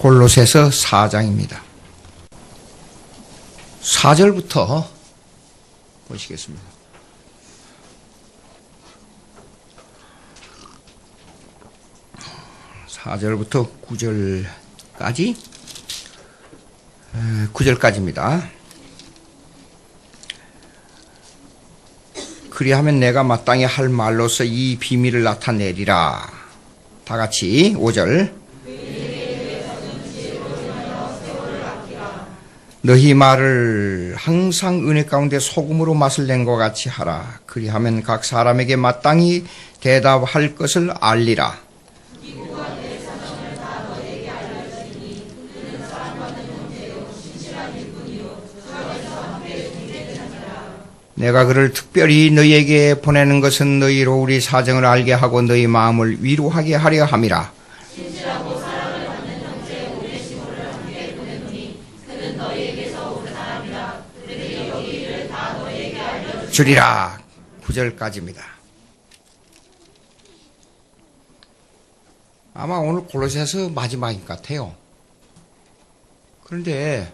골로새서 4장입니다. 4절부터 보시겠습니다. (4절부터) (9절까지입니다) 그리하면 내가 마땅히 할 말로서 이 비밀을 나타내리라. 다 같이 5절. 너희 말을 항상 은혜 가운데 소금으로 맛을 낸 것 같이 하라. 그리하면 각 사람에게 마땅히 대답할 것을 알리라. 내가 그를 특별히 너희에게 보내는 것은 너희로 우리 사정을 알게 하고 너희 마음을 위로하게 하려 함이라. 진실하고 사랑을 받는 형제 오네시모를 함께 보내노니 그는 너희에게서 온 사람이라. 그들이 여기 일을 다 너희에게 주리라. 9절까지입니다. 아마 오늘 골로새서 마지막인 것 같아요. 그런데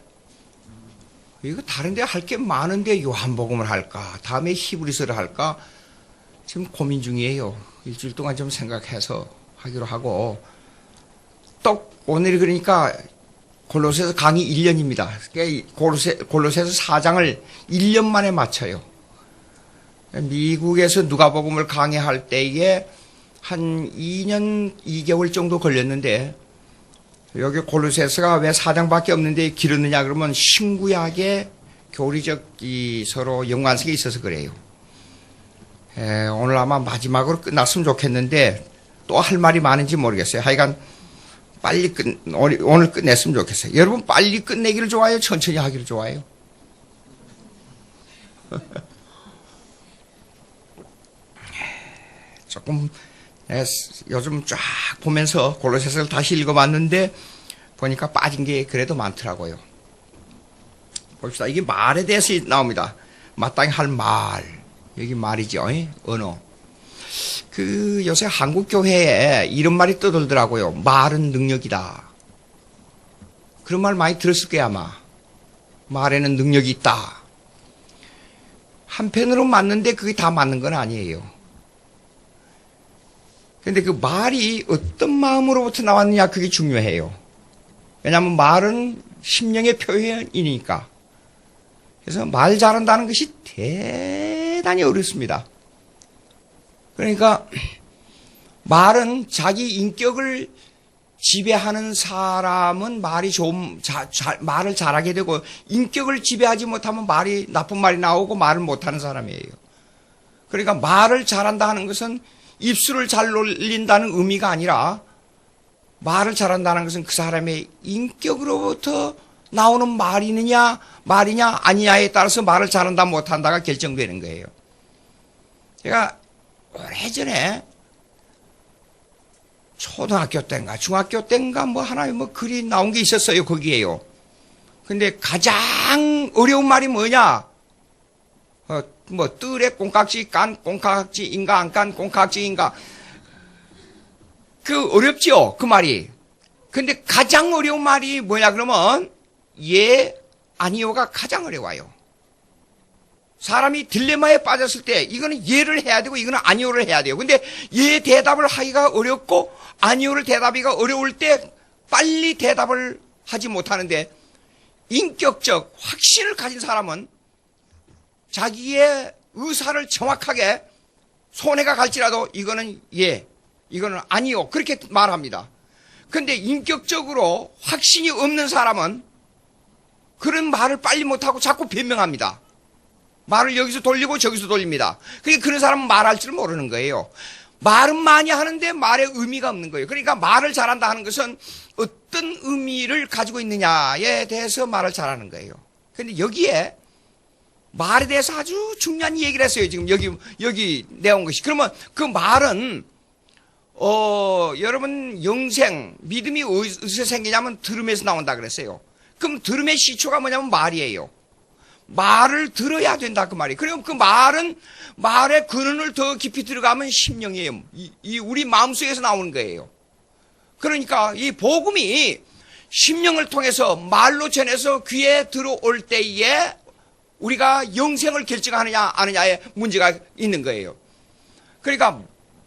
이거 다른데 할 게 많은데 요한복음을 할까, 다음에 히브리서를 할까 지금 고민 중이에요. 일주일 동안 좀 생각해서 하기로 하고, 또 오늘이 그러니까 골로새서 강의 1년입니다. 골로새서 4장을 1년 만에 마쳐요. 미국에서 누가복음을 강의할 때에 한 2년 2개월 정도 걸렸는데, 여기 골로새서가 왜 4장밖에 없는데 길었느냐 그러면 신구약의 교리적 서로 연관성이 있어서 그래요. 오늘 아마 마지막으로 끝났으면 좋겠는데 또 할 말이 많은지 모르겠어요. 하여간 빨리 오늘 끝냈으면 좋겠어요. 여러분 빨리 끝내기를 좋아해요? 천천히 하기를 좋아해요? 조금 요즘 쫙 보면서 골로새서를 다시 읽어봤는데 보니까 빠진 게 그래도 많더라고요. 봅시다. 이게 말에 대해서 나옵니다. 마땅히 할 말. 여기 말이죠. 언어. 요새 한국 교회에 이런 말이 떠돌더라고요. 말은 능력이다. 그런 말 많이 들었을 거야 아마. 말에는 능력이 있다. 한편으로 맞는데 그게 다 맞는 건 아니에요. 근데 그 말이 어떤 마음으로부터 나왔느냐 그게 중요해요. 왜냐하면 말은 심령의 표현이니까. 그래서 말 잘한다는 것이 대단히 어렵습니다. 그러니까 말은 자기 인격을 지배하는 사람은 말이 말을 잘하게 되고, 인격을 지배하지 못하면 나쁜 말이 나오고 말을 못하는 사람이에요. 그러니까 말을 잘한다 하는 것은 입술을 잘 놀린다는 의미가 아니라, 말을 잘한다는 것은 그 사람의 인격으로부터 나오는 말이냐 아니냐에 따라서 말을 잘한다 못한다가 결정되는 거예요. 제가 오래전에 초등학교 때인가 중학교 때인가 하나의 글이 나온 게 있었어요. 거기에요. 근데 가장 어려운 말이 뭐냐? 뜰에 콩깍지 깐 콩깍지인가 안 깐 콩깍지인가. 어렵죠? 그 말이. 근데 가장 어려운 말이 뭐냐 그러면 예, 아니요가 가장 어려워요. 사람이 딜레마에 빠졌을 때 이거는 예를 해야 되고 이거는 아니요를 해야 돼요. 근데 예 대답을 하기가 어렵고 아니요를 대답하기가 어려울 때 빨리 대답을 하지 못하는데, 인격적 확신을 가진 사람은 자기의 의사를 정확하게 손해가 갈지라도 이거는 예, 이거는 아니요 그렇게 말합니다. 그런데 인격적으로 확신이 없는 사람은 그런 말을 빨리 못하고 자꾸 변명합니다. 말을 여기서 돌리고 저기서 돌립니다. 그러니까 그런 사람은 말할 줄 모르는 거예요. 말은 많이 하는데 말에 의미가 없는 거예요. 그러니까 말을 잘한다 하는 것은 어떤 의미를 가지고 있느냐에 대해서 말을 잘하는 거예요. 그런데 여기에 말에 대해서 아주 중요한 얘기를 했어요. 지금 여기 내온 것이. 그러면 그 말은 여러분 영생 믿음이 어디서 생기냐면 들음에서 나온다 그랬어요. 그럼 들음의 시초가 뭐냐면 말이에요. 말을 들어야 된다 그 말이에요. 그럼 그 말은 말의 근원을 더 깊이 들어가면 심령이에요. 이 우리 마음속에서 나오는 거예요. 그러니까 이 복음이 심령을 통해서 말로 전해서 귀에 들어올 때에 우리가 영생을 결정하느냐 아느냐의 문제가 있는 거예요. 그러니까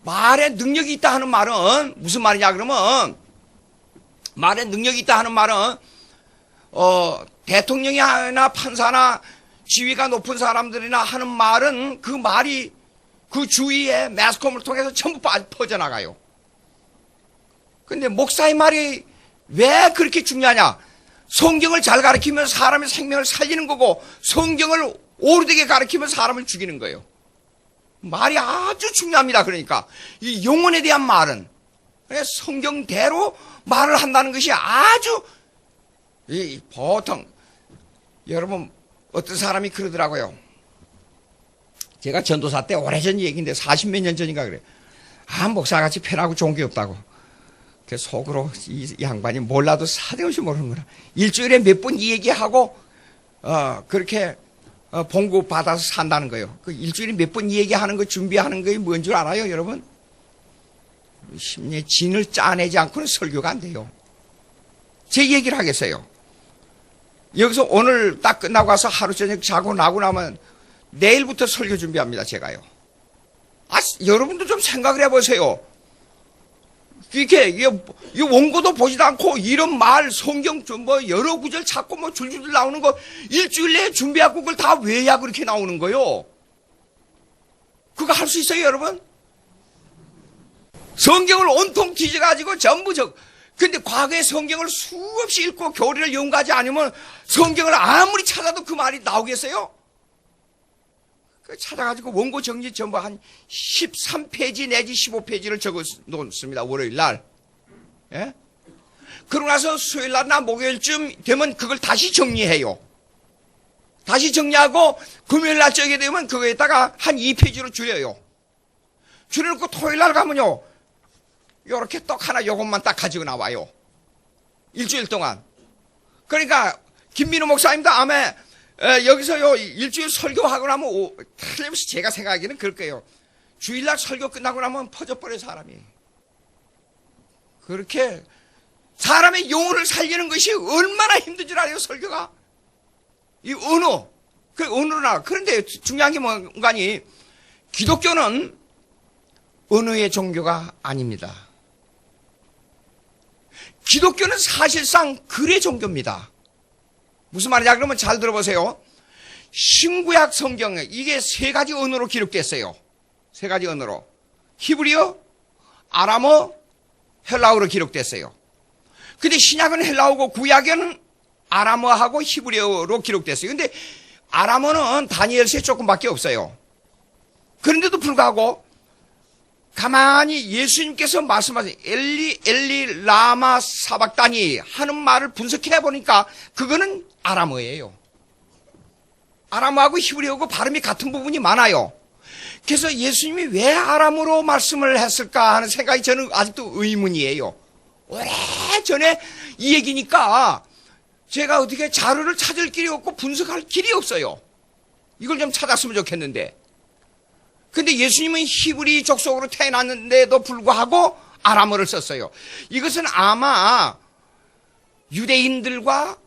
말에 능력이 있다 하는 말은 무슨 말이냐 그러면, 말에 능력이 있다 하는 말은 대통령이나 판사나 지위가 높은 사람들이나 하는 말은 그 말이 그 주위에 매스컴을 통해서 전부 퍼져나가요. 근데 목사의 말이 왜 그렇게 중요하냐? 성경을 잘 가르치면 사람의 생명을 살리는 거고, 성경을 오르되게 가르치면 사람을 죽이는 거예요. 말이 아주 중요합니다. 그러니까 이 영혼에 대한 말은 성경대로 말을 한다는 것이 아주, 보통 여러분 어떤 사람이 그러더라고요. 제가 전도사 때 오래전 얘기인데 40몇 년 전인가 그래요. 목사같이 편하고 좋은 게 없다고. 그 속으로 이 양반이 몰라도 사대없이 모르는구나. 일주일에 몇 번 이 얘기하고 그렇게 봉급 받아서 산다는 거예요. 그 일주일에 몇 번 이 얘기하는 거 준비하는 게 뭔 줄 알아요, 여러분? 심리에 진을 짜내지 않고는 설교가 안 돼요. 제 얘기를 하겠어요. 여기서 오늘 딱 끝나고 와서 하루 저녁 자고 나고 나면 내일부터 설교 준비합니다, 제가요. 여러분도 좀 생각을 해보세요. 이렇게 이 원고도 보지도 않고 이런 말 성경 뭐 여러 구절 찾고 뭐 줄줄 나오는 거 일주일 내에 준비하고 그걸 다 왜야 그렇게 나오는 거요? 그거 할 수 있어요, 여러분? 성경을 온통 뒤져가지고 전부 근데 과거에 성경을 수없이 읽고 교리를 연구하지 않으면 성경을 아무리 찾아도 그 말이 나오겠어요? 찾아가지고 원고 정리 전부 한 13페이지 내지 15페이지를 적어 놓습니다. 월요일 날. 예? 그러고 나서 수요일 날이나 목요일쯤 되면 그걸 다시 정리해요. 다시 정리하고 금요일 날 적게 되면 그거에다가 한 2페이지로 줄여요. 줄여놓고 토요일 날 가면요. 요렇게 떡 하나 요것만 딱 가지고 나와요. 일주일 동안. 그러니까 김민호 목사님도 아마 여기서 일주일 설교하고 나면 틀림없이 제가 생각하기는 그럴 거예요. 주일날 설교 끝나고 나면 퍼져버려 사람이. 그렇게 사람의 영혼을 살리는 것이 얼마나 힘든 줄 알아요, 설교가? 이 언어, 그 언어나. 그런데 중요한 게 뭔가니 기독교는 언어의 종교가 아닙니다. 기독교는 사실상 글의 종교입니다. 무슨 말이냐 그러면 잘 들어보세요. 신구약 성경에 이게 세 가지 언어로 기록됐어요. 세 가지 언어로. 히브리어, 아람어, 헬라어로 기록됐어요. 근데 신약은 헬라어고 구약에는 아람어하고 히브리어로 기록됐어요. 근데 아람어는 다니엘서에 조금밖에 없어요. 그런데도 불구하고 가만히 예수님께서 말씀하신 엘리 엘리 라마 사박다니 하는 말을 분석해 보니까 그거는 아람어예요. 아람어하고 히브리어하고 발음이 같은 부분이 많아요. 그래서 예수님이 왜 아람어로 말씀을 했을까 하는 생각이 저는 아직도 의문이에요. 오래전에 이 얘기니까 제가 어떻게 자료를 찾을 길이 없고 분석할 길이 없어요. 이걸 좀 찾았으면 좋겠는데. 근데 예수님은 히브리 족속으로 태어났는데도 불구하고 아람어를 썼어요. 이것은 아마 유대인들과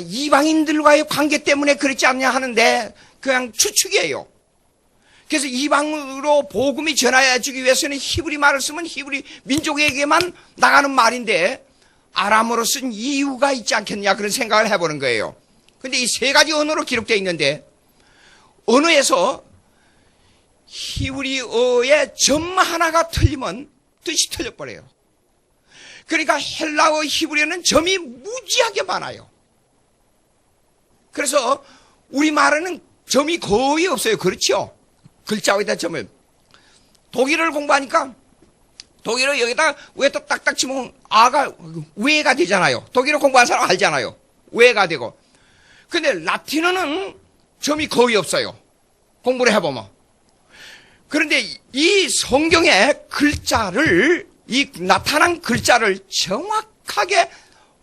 이방인들과의 관계 때문에 그렇지 않냐 하는데 그냥 추측이에요. 그래서 이방으로 복음이 전해지기 위해서는 히브리 말을 쓰면 히브리 민족에게만 나가는 말인데 아람어로 쓴 이유가 있지 않겠냐 그런 생각을 해보는 거예요. 근데 이 세 가지 언어로 기록되어 있는데 언어에서 히브리어의 점 하나가 틀리면 뜻이 틀려버려요. 그러니까 헬라어 히브리어는 점이 무지하게 많아요. 그래서 우리말에는 점이 거의 없어요. 그렇죠? 글자 위에다 점을. 독일어를 공부하니까 독일어 여기다 왜 또 딱딱 치면 아가 왜가 되잖아요. 독일어 공부한 사람 알잖아요. 왜가 되고. 근데 라틴어는 점이 거의 없어요. 공부를 해보면. 그런데 이 성경의 글자를, 이 나타난 글자를 정확하게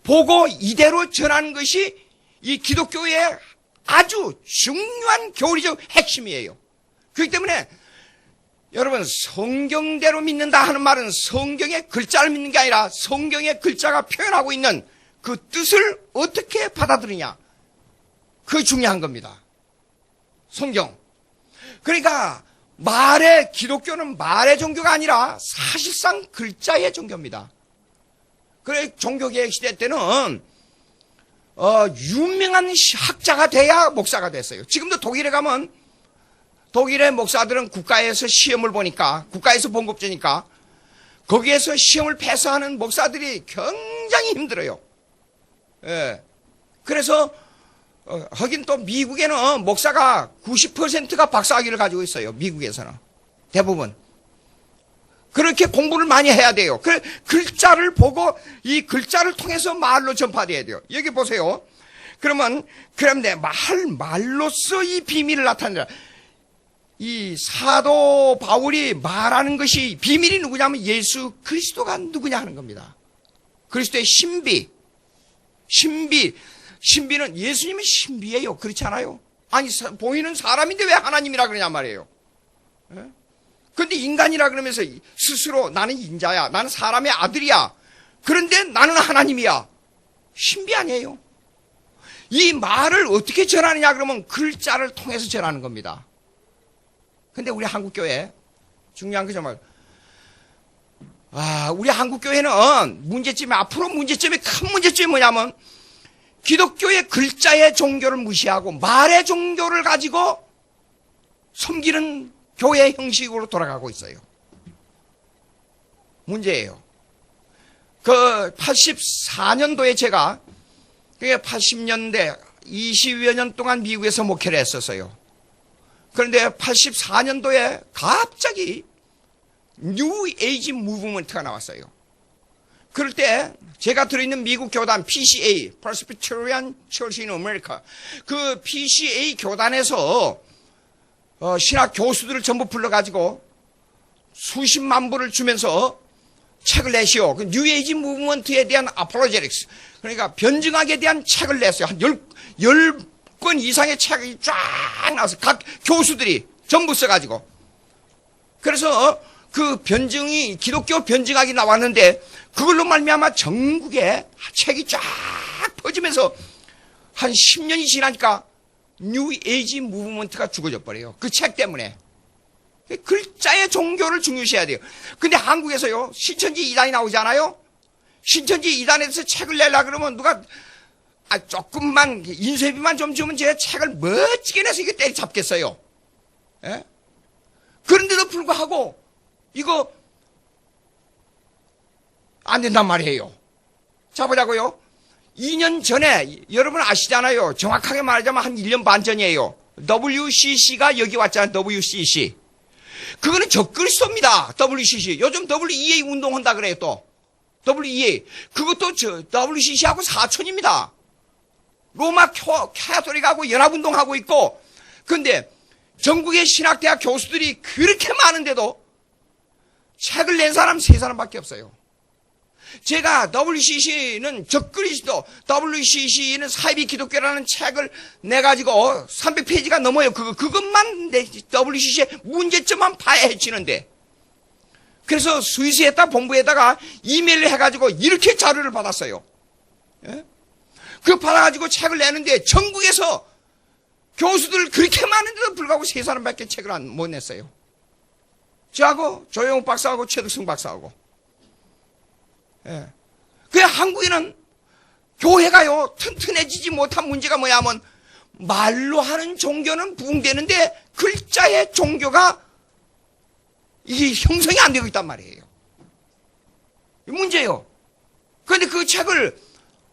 보고 이대로 전하는 것이 이 기독교의 아주 중요한 교리적 핵심이에요. 그렇기 때문에 여러분, 성경대로 믿는다 하는 말은 성경의 글자를 믿는 게 아니라 성경의 글자가 표현하고 있는 그 뜻을 어떻게 받아들이냐. 그게 중요한 겁니다. 성경. 그러니까 기독교는 말의 종교가 아니라 사실상 글자의 종교입니다. 그래, 종교개혁 시대 때는 유명한 학자가 돼야 목사가 됐어요. 지금도 독일에 가면 독일의 목사들은 국가에서 시험을 보니까, 국가에서 봉급주니까 거기에서 시험을 패스하는 목사들이 굉장히 힘들어요. 예. 그래서 하긴 또 미국에는 목사가 90%가 박사학위를 가지고 있어요. 미국에서는 대부분 그렇게 공부를 많이 해야 돼요. 글자를 보고 이 글자를 통해서 말로 전파돼야 돼요. 여기 보세요. 그럼 내 말로써 이 비밀을 나타내라. 이 사도 바울이 말하는 것이 비밀이 누구냐면 예수 그리스도가 누구냐 하는 겁니다. 그리스도의 신비는 예수님은 신비예요. 그렇지 않아요? 아니, 보이는 사람인데 왜 하나님이라 그러냐 말이에요. 그런데 인간이라 그러면서 스스로 나는 인자야, 나는 사람의 아들이야, 그런데 나는 하나님이야. 신비 아니에요? 이 말을 어떻게 전하느냐 그러면 글자를 통해서 전하는 겁니다. 근데 우리 한국교회 중요한 게 정말 우리 한국교회는 앞으로 큰 문제점이 뭐냐면 기독교의 글자의 종교를 무시하고 말의 종교를 가지고 섬기는 교회 형식으로 돌아가고 있어요. 문제예요. 84년도에 제가 80년대 20여 년 동안 미국에서 목회를 했었어요. 그런데 84년도에 갑자기 뉴 에이지 무브먼트가 나왔어요. 그럴 때 제가 들어있는 미국 교단 PCA, Presbyterian Church in America, 그 PCA 교단에서 신학 교수들을 전부 불러가지고 수십만 불을 주면서 책을 내시오. 그 뉴 에이지 무브먼트에 대한 apologetics, 그러니까 변증학에 대한 책을 냈어요. 한 10권 이상의 책이 쫙 나와서 각 교수들이 전부 써가지고. 그래서 그 기독교 변증학이 나왔는데 그걸로 말미암아 전국에 책이 쫙 퍼지면서 한 10년이 지나니까 뉴 에이지 무브먼트가 죽어져 버려요. 그 책 때문에. 글자의 종교를 중요시해야 돼요. 근데 한국에서요, 신천지 2단이 나오잖아요? 신천지 2단에서 책을 내려고 그러면 누가 조금만 인쇄비만 좀 주면 제가 책을 멋지게 내서 이게 때려잡겠어요. 예? 그런데도 불구하고 이거 안 된단 말이에요. 자, 보자고요. 2년 전에 여러분 아시잖아요. 정확하게 말하자면 한 1년 반 전이에요. WCC가 여기 왔잖아요. WCC. 그거는 적그리스도입니다. WCC. 요즘 WEA 운동한다 그래요. 또 WEA. 그것도 WCC하고 사촌입니다. 로마 카톨릭하고 연합운동하고 있고. 그런데 전국의 신학대학 교수들이 그렇게 많은데도 책을 낸 사람 3사람밖에 없어요. 제가 WCC는 적그리스도, WCC는 사이비 기독교라는 책을 내가지고 300페이지가 넘어요. 그것만 WCC의 문제점만 파야 해치는데. 그래서 스위스에다 본부에다가 이메일을 해가지고 이렇게 자료를 받았어요. 예? 그 받아가지고 책을 내는데 전국에서 교수들 그렇게 많은데도 불구하고 3사람밖에 책을 못 냈어요. 저하고 조영욱 박사하고 최덕승 박사하고. 예. 그 한국에는 교회가요 튼튼해지지 못한 문제가 뭐냐면 말로 하는 종교는 부흥되는데 글자의 종교가 이게 형성이 안 되고 있단 말이에요. 이 문제예요. 그런데 그 책을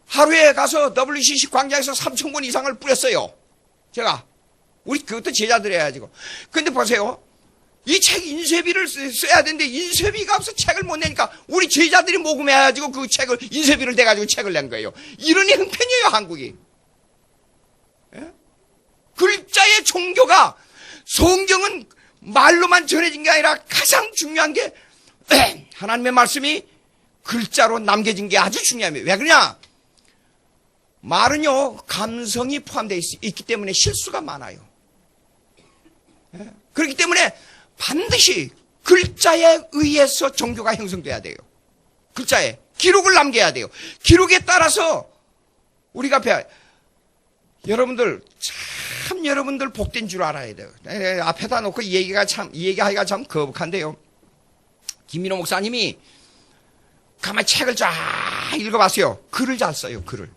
하루에 가서 WCC 광장에서 3,000권 이상을 뿌렸어요. 제가 그것도 제자들 해가지고. 근데 보세요. 이 책 인쇄비를 써야 되는데 인쇄비가 없어 책을 못 내니까 우리 제자들이 모금해가지고 그 책을 인쇄비를 대가지고 책을 낸 거예요. 이런 형편이에요 한국이. 예? 글자의 종교가 성경은 말로만 전해진 게 아니라 가장 중요한 게 하나님의 말씀이 글자로 남겨진 게 아주 중요합니다. 왜 그러냐? 말은요 감성이 포함되어 있기 때문에 실수가 많아요. 예? 그렇기 때문에 반드시 글자에 의해서 종교가 형성돼야 돼요. 글자에 기록을 남겨야 돼요. 기록에 따라서 우리가 여러분들 참 여러분들 복된 줄 알아야 돼요. 앞에다 놓고 이 얘기하기가 참 거북한데요. 김민호 목사님이 가만히 책을 쫙 읽어봤어요. 글을 잘 써요. 글을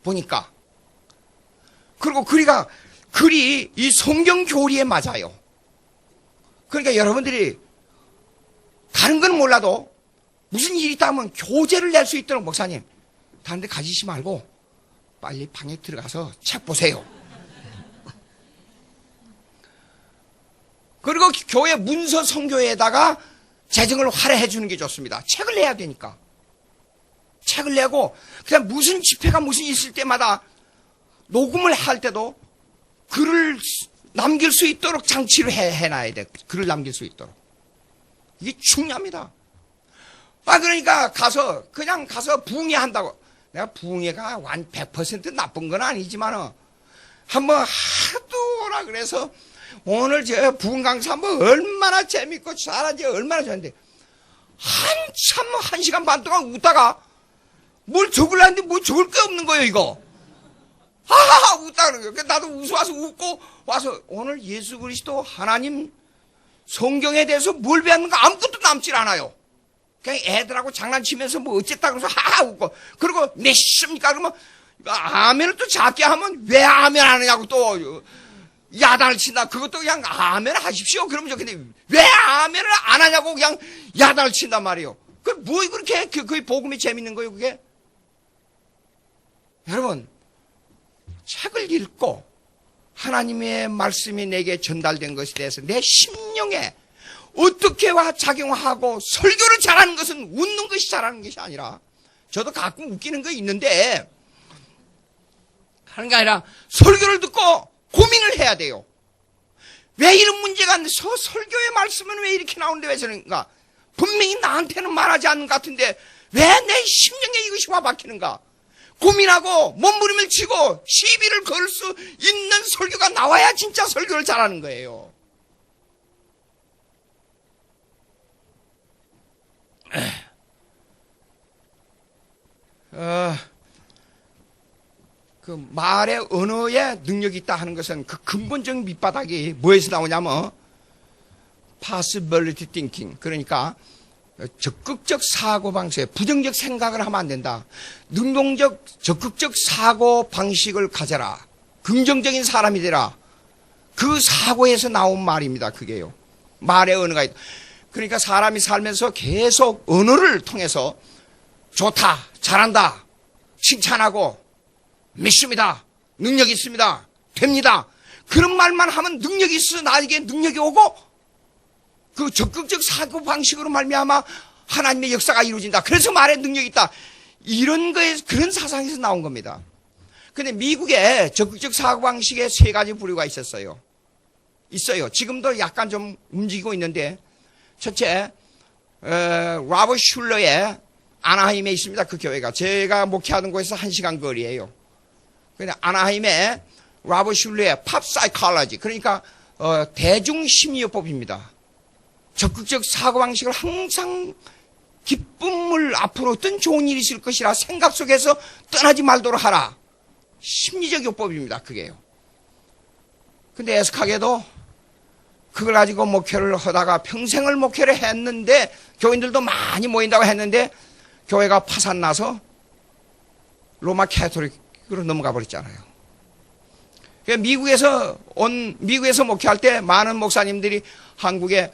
보니까. 그리고 글이 이 성경 교리에 맞아요. 그러니까 여러분들이 다른 건 몰라도 무슨 일이 있다 하면 교재를 낼 수 있도록 목사님 다른 데 가지시 말고 빨리 방에 들어가서 책 보세요. 그리고 교회 문서 성교에다가 재정을 활용해 주는 게 좋습니다. 책을 내야 되니까. 책을 내고 그냥 무슨 집회가 무슨 있을 때마다 녹음을 할 때도 글을 남길 수 있도록 장치를 해놔야 돼. 글을 남길 수 있도록. 이게 중요합니다. 그러니까 그냥 가서 부흥회한다고. 내가 부흥회가 100% 나쁜 건 아니지만, 한번 하도 오라 그래서, 오늘 저 부흥 강사 한번 얼마나 재밌고 잘한지 얼마나 좋았는데, 한참 1시간 반 동안 웃다가, 뭘 적으려는데 뭐 적을 게 없는 거예요, 이거. 하하하 웃다 그러는 거예요. 나도 웃어와서 웃고 와서 오늘 예수 그리스도 하나님 성경에 대해서 뭘 배웠는가 아무것도 남질 않아요. 그냥 애들하고 장난치면서 뭐 어쨌다 그러면서 하하 웃고 그리고 몇십니까 그러면 아멘을 또 작게 하면 왜 아멘 하느냐고 또 야단을 친다. 그것도 그냥 아멘 하십시오. 그러면 좋겠는데 왜 아멘을 안 하냐고 그냥 야단을 친단 말이에요. 그 뭐 그렇게 그게 복음이 재밌는 거예요 그게. 여러분 책을 읽고 하나님의 말씀이 내게 전달된 것에 대해서 내 심령에 어떻게 작용하고 설교를 잘하는 것은 웃는 것이 잘하는 것이 아니라 저도 가끔 웃기는 거 있는데 하는 게 아니라 설교를 듣고 고민을 해야 돼요. 왜 이런 문제가 있는데 설교의 말씀은 왜 이렇게 나오는데 왜 저런가? 분명히 나한테는 말하지 않는 것 같은데 왜 내 심령에 이것이 와 박히는가? 고민하고 몸부림을 치고 시비를 걸 수 있는 설교가 나와야 진짜 설교를 잘하는 거예요. 그 말의 언어에 능력이 있다 하는 것은 그 근본적인 밑바닥이 뭐에서 나오냐면 possibility thinking, 그러니까 적극적 사고방식, 부정적 생각을 하면 안 된다. 능동적, 적극적 사고방식을 가져라. 긍정적인 사람이 되라. 그 사고에서 나온 말입니다. 그게요. 말의 언어가 있다. 그러니까 사람이 살면서 계속 언어를 통해서 좋다, 잘한다, 칭찬하고 믿습니다, 능력이 있습니다, 됩니다. 그런 말만 하면 능력이 있어 나에게 능력이 오고 그 적극적 사고방식으로 말미암아 하나님의 역사가 이루어진다. 그래서 말에 능력이 있다. 이런 거에 그런 사상에서 나온 겁니다. 근데 미국에 적극적 사고방식의 3가지 부류가 있어요. 지금도 약간 좀 움직이고 있는데 첫째, 라버 슐러의 아나하임에 있습니다. 그 교회가. 제가 목회하는 곳에서 1시간 거리예요. 근데 아나하임의 라버 슐러의 팝 사이콜로지, 그러니까 대중심리요법입니다. 적극적 사고방식을 항상 기쁨을 앞으로 어떤 좋은 일이 있을 것이라 생각 속에서 떠나지 말도록 하라. 심리적 요법입니다. 그게요. 근데 애석하게도 그걸 가지고 목회를 하다가 평생을 목회를 했는데 교인들도 많이 모인다고 했는데 교회가 파산나서 로마 캐토릭으로 넘어가 버렸잖아요. 미국에서 목회할 때 많은 목사님들이 한국에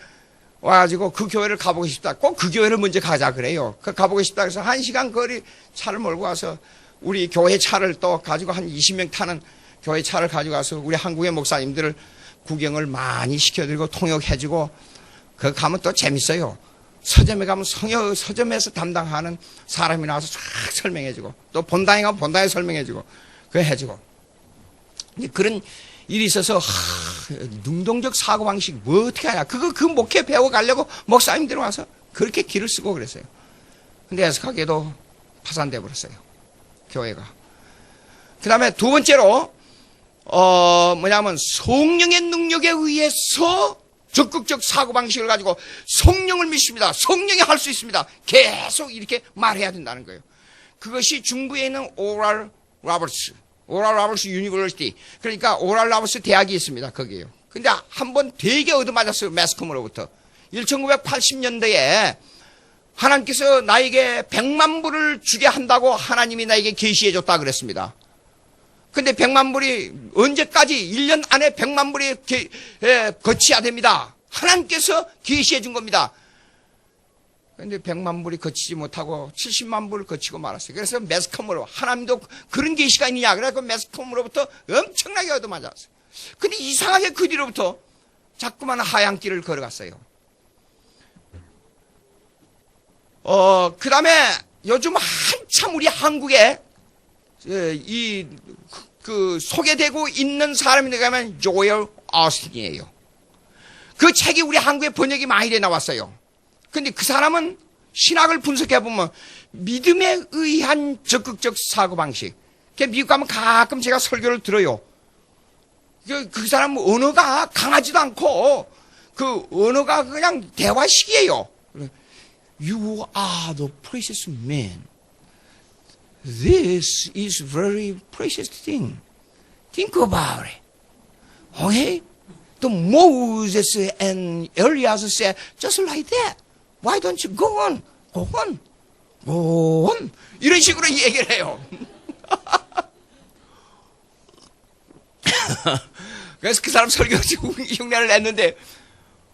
와가지고 그 교회를 가보고 싶다. 꼭 그 교회를 먼저 가자 그래요. 가보고 싶다 그래서 1시간 거리 차를 몰고 와서 우리 교회 차를 또 가지고 한 20명 타는 교회 차를 가지고 와서 우리 한국의 목사님들을 구경을 많이 시켜드리고 통역해주고 그 가면 또 재밌어요. 서점에 가면 서점에서 담당하는 사람이 나와서 쫙 설명해주고 또 본당에 가면 본당에 설명해주고 그거 해주고 그런 일이 있어서 능동적 사고방식 뭐 어떻게 하냐 그 목회 배워가려고 목사님들 와서 그렇게 길을 쓰고 그랬어요. 근데 애석하게도 파산돼 버렸어요. 교회가. 그 다음에 두 번째로 뭐냐면 성령의 능력에 의해서 적극적 사고방식을 가지고 성령을 믿습니다. 성령이 할 수 있습니다. 계속 이렇게 말해야 된다는 거예요. 그것이 중부에 있는 오랄 라버스 유니버시티, 그러니까 오랄 라버스 대학이 있습니다. 거기에요. 근데 한번 되게 얻어맞았어요. 매스컴으로부터. 1980년대에 하나님께서 나에게 100만 불을 주게 한다고 하나님이 나에게 계시해 줬다 그랬습니다. 근데 100만 불이 언제까지 1년 안에 100만 불이 거쳐야 됩니다. 하나님께서 계시해 준 겁니다. 근데 100만 불이 거치지 못하고 70만 불을 거치고 말았어요. 그래서 매스컴으로, 하나님도 그런 계시가 있느냐, 그래서 매스컴으로부터 엄청나게 얻어맞았어요. 근데 이상하게 그 뒤로부터 자꾸만 하얀 길을 걸어갔어요. 그 다음에 요즘 한참 우리 한국에 소개되고 있는 사람이 누구냐면 조엘 오스틴이에요. 그 책이 우리 한국에 번역이 많이 돼 나왔어요. 근데 그 사람은 신학을 분석해보면 믿음에 의한 적극적 사고방식. 미국 가면 가끔 제가 설교를 들어요. 그 사람 언어가 강하지도 않고 그 언어가 그냥 대화식이에요. You are the precious man. This is very precious thing. Think about it. Okay? The Moses and Elias said just like that. Why don't you go on? Go on. Go on. 이런 식으로 얘기를 해요. 그래서 그 사람 설교 흉내를 냈는데,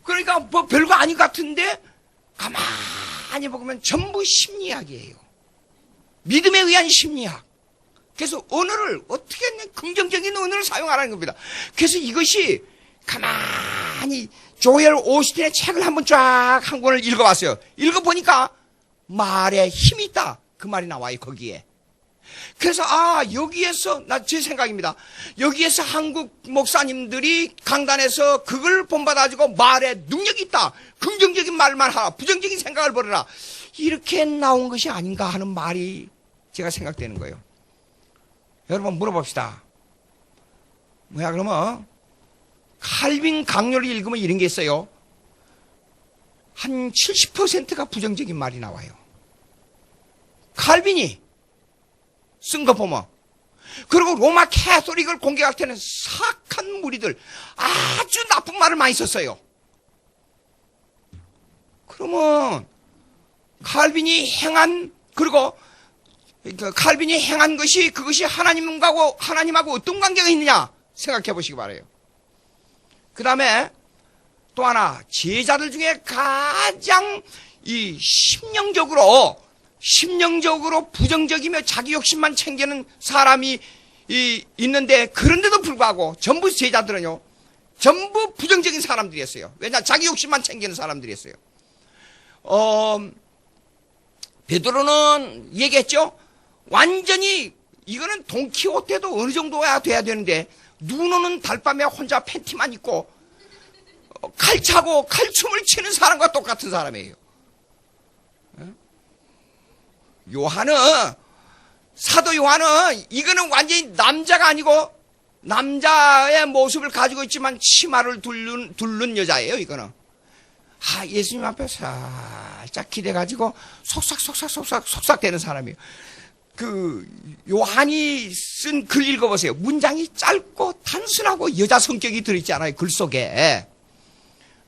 그러니까 뭐 별거 아닌 것 같은데 가만히 보면 전부 심리학이에요. 믿음에 의한 심리학. 그래서 언어를 어떻게 긍정적인 언어를 사용하라는 겁니다. 그래서 이것이 가만히 조엘 오스틴의 책을 한번 쫙 한 권을 읽어봤어요. 읽어보니까 말에 힘이 있다. 그 말이 나와요, 거기에. 그래서 여기에서 제 생각입니다. 여기에서 한국 목사님들이 강단에서 그걸 본받아가지고 말에 능력이 있다. 긍정적인 말만 하라. 부정적인 생각을 버려라. 이렇게 나온 것이 아닌가 하는 말이 제가 생각되는 거예요. 여러분 물어봅시다. 뭐야 그러면 칼빈 강요를 읽으면 이런 게 있어요. 한 70%가 부정적인 말이 나와요. 칼빈이 쓴 거 보면. 그리고 로마 캐토릭을 공격할 때는 사악한 무리들 아주 나쁜 말을 많이 썼어요. 그러면 칼빈이 행한, 그리고 칼빈이 행한 것이 그것이 하나님하고 어떤 관계가 있느냐 생각해 보시기 바라요. 그 다음에 또 하나, 제자들 중에 가장 이 심령적으로 부정적이며 자기 욕심만 챙기는 사람이 있는데, 그런데도 불구하고 전부 제자들은요, 전부 부정적인 사람들이었어요. 왜냐? 자기 욕심만 챙기는 사람들이었어요. 베드로는 얘기했죠? 완전히, 이거는 돈키호테도 어느 정도야 돼야 되는데, 눈 오는 달밤에 혼자 팬티만 입고, 칼 차고 칼춤을 치는 사람과 똑같은 사람이에요. 사도 요한은 이거는 완전히 남자가 아니고 남자의 모습을 가지고 있지만 치마를 두른 여자예요, 이거는. 예수님 앞에 살짝 기대가지고 속삭 되는 사람이에요. 그 요한이 쓴 글 읽어보세요. 문장이 짧고 단순하고 여자 성격이 들어있지 않아요, 글 속에.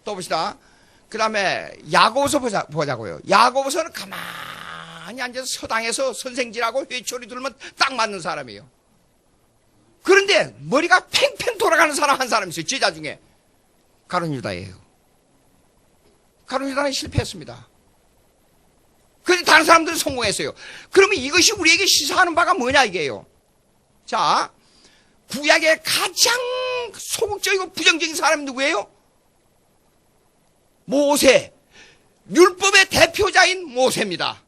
또 봅시다. 그 다음에 야고보서 보자고요. 야고보서는 가만히 앉아서 서당에서 선생질하고 회초리 들면 딱 맞는 사람이에요. 그런데 머리가 팽팽 돌아가는 사람 한 사람 있어요. 제자 중에. 가룟 유다예요. 가룟 유다는 실패했습니다. 그런데 다른 사람들은 성공했어요. 그러면 이것이 우리에게 시사하는 바가 뭐냐 이게요. 자, 구약의 가장 소극적이고 부정적인 사람이 누구예요? 모세. 율법의 대표자인 모세입니다.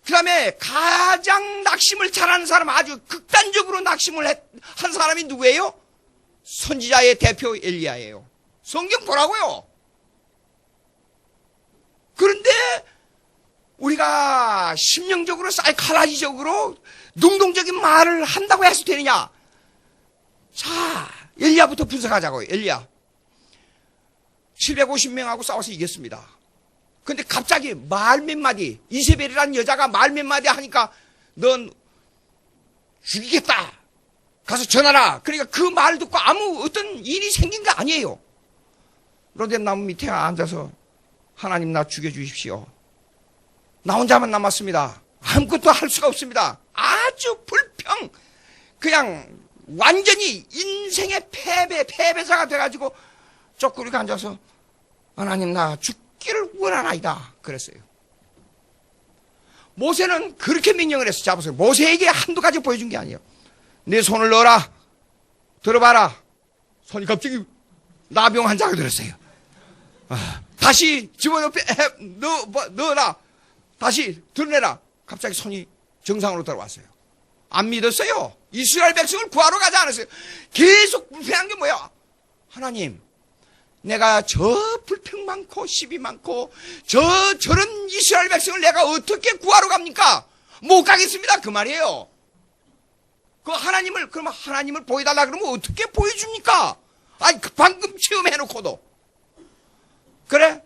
그 다음에 가장 낙심을 잘하는 사람, 아주 극단적으로 낙심을 한 사람이 누구예요? 선지자의 대표 엘리야예요. 성경 보라고요. 그런데 우리가 심령적으로 사이칼라지적으로 능동적인 말을 한다고 해서 되느냐? 자, 엘리야부터 분석하자고요. 엘리야. 750명하고 싸워서 이겼습니다. 근데 갑자기 말 몇 마디, 이세벨이라는 여자가 말 몇 마디 하니까 넌 죽이겠다. 가서 전하라. 그러니까 그 말 듣고 아무 어떤 일이 생긴 게 아니에요. 로뎀 나무 밑에 앉아서 하나님 나 죽여주십시오. 나 혼자만 남았습니다. 아무것도 할 수가 없습니다. 아주 불평, 그냥 완전히 인생의 패배자가 돼가지고 쪼꾸리고 앉아서 하나님 나 죽기를 원하나이다. 그랬어요. 모세는 그렇게 명령을 해서 잡았어요. 모세에게 한두 가지 보여준 게 아니에요. 내 손을 넣어라. 들어봐라. 손이 갑자기 나병 환자가 들었어요. 다시 집어넣어 넣어라. 다시 드러내라. 갑자기 손이 정상으로 들어왔어요. 안 믿었어요. 이스라엘 백성을 구하러 가지 않았어요. 계속 불평한 게 뭐야? 하나님, 내가 저 불평 많고 시비 많고 저런 이스라엘 백성을 내가 어떻게 구하러 갑니까? 못 가겠습니다. 그 말이에요. 그러면 하나님을 보여달라 그러면 어떻게 보여줍니까? 아니, 방금 체험해놓고도. 그래?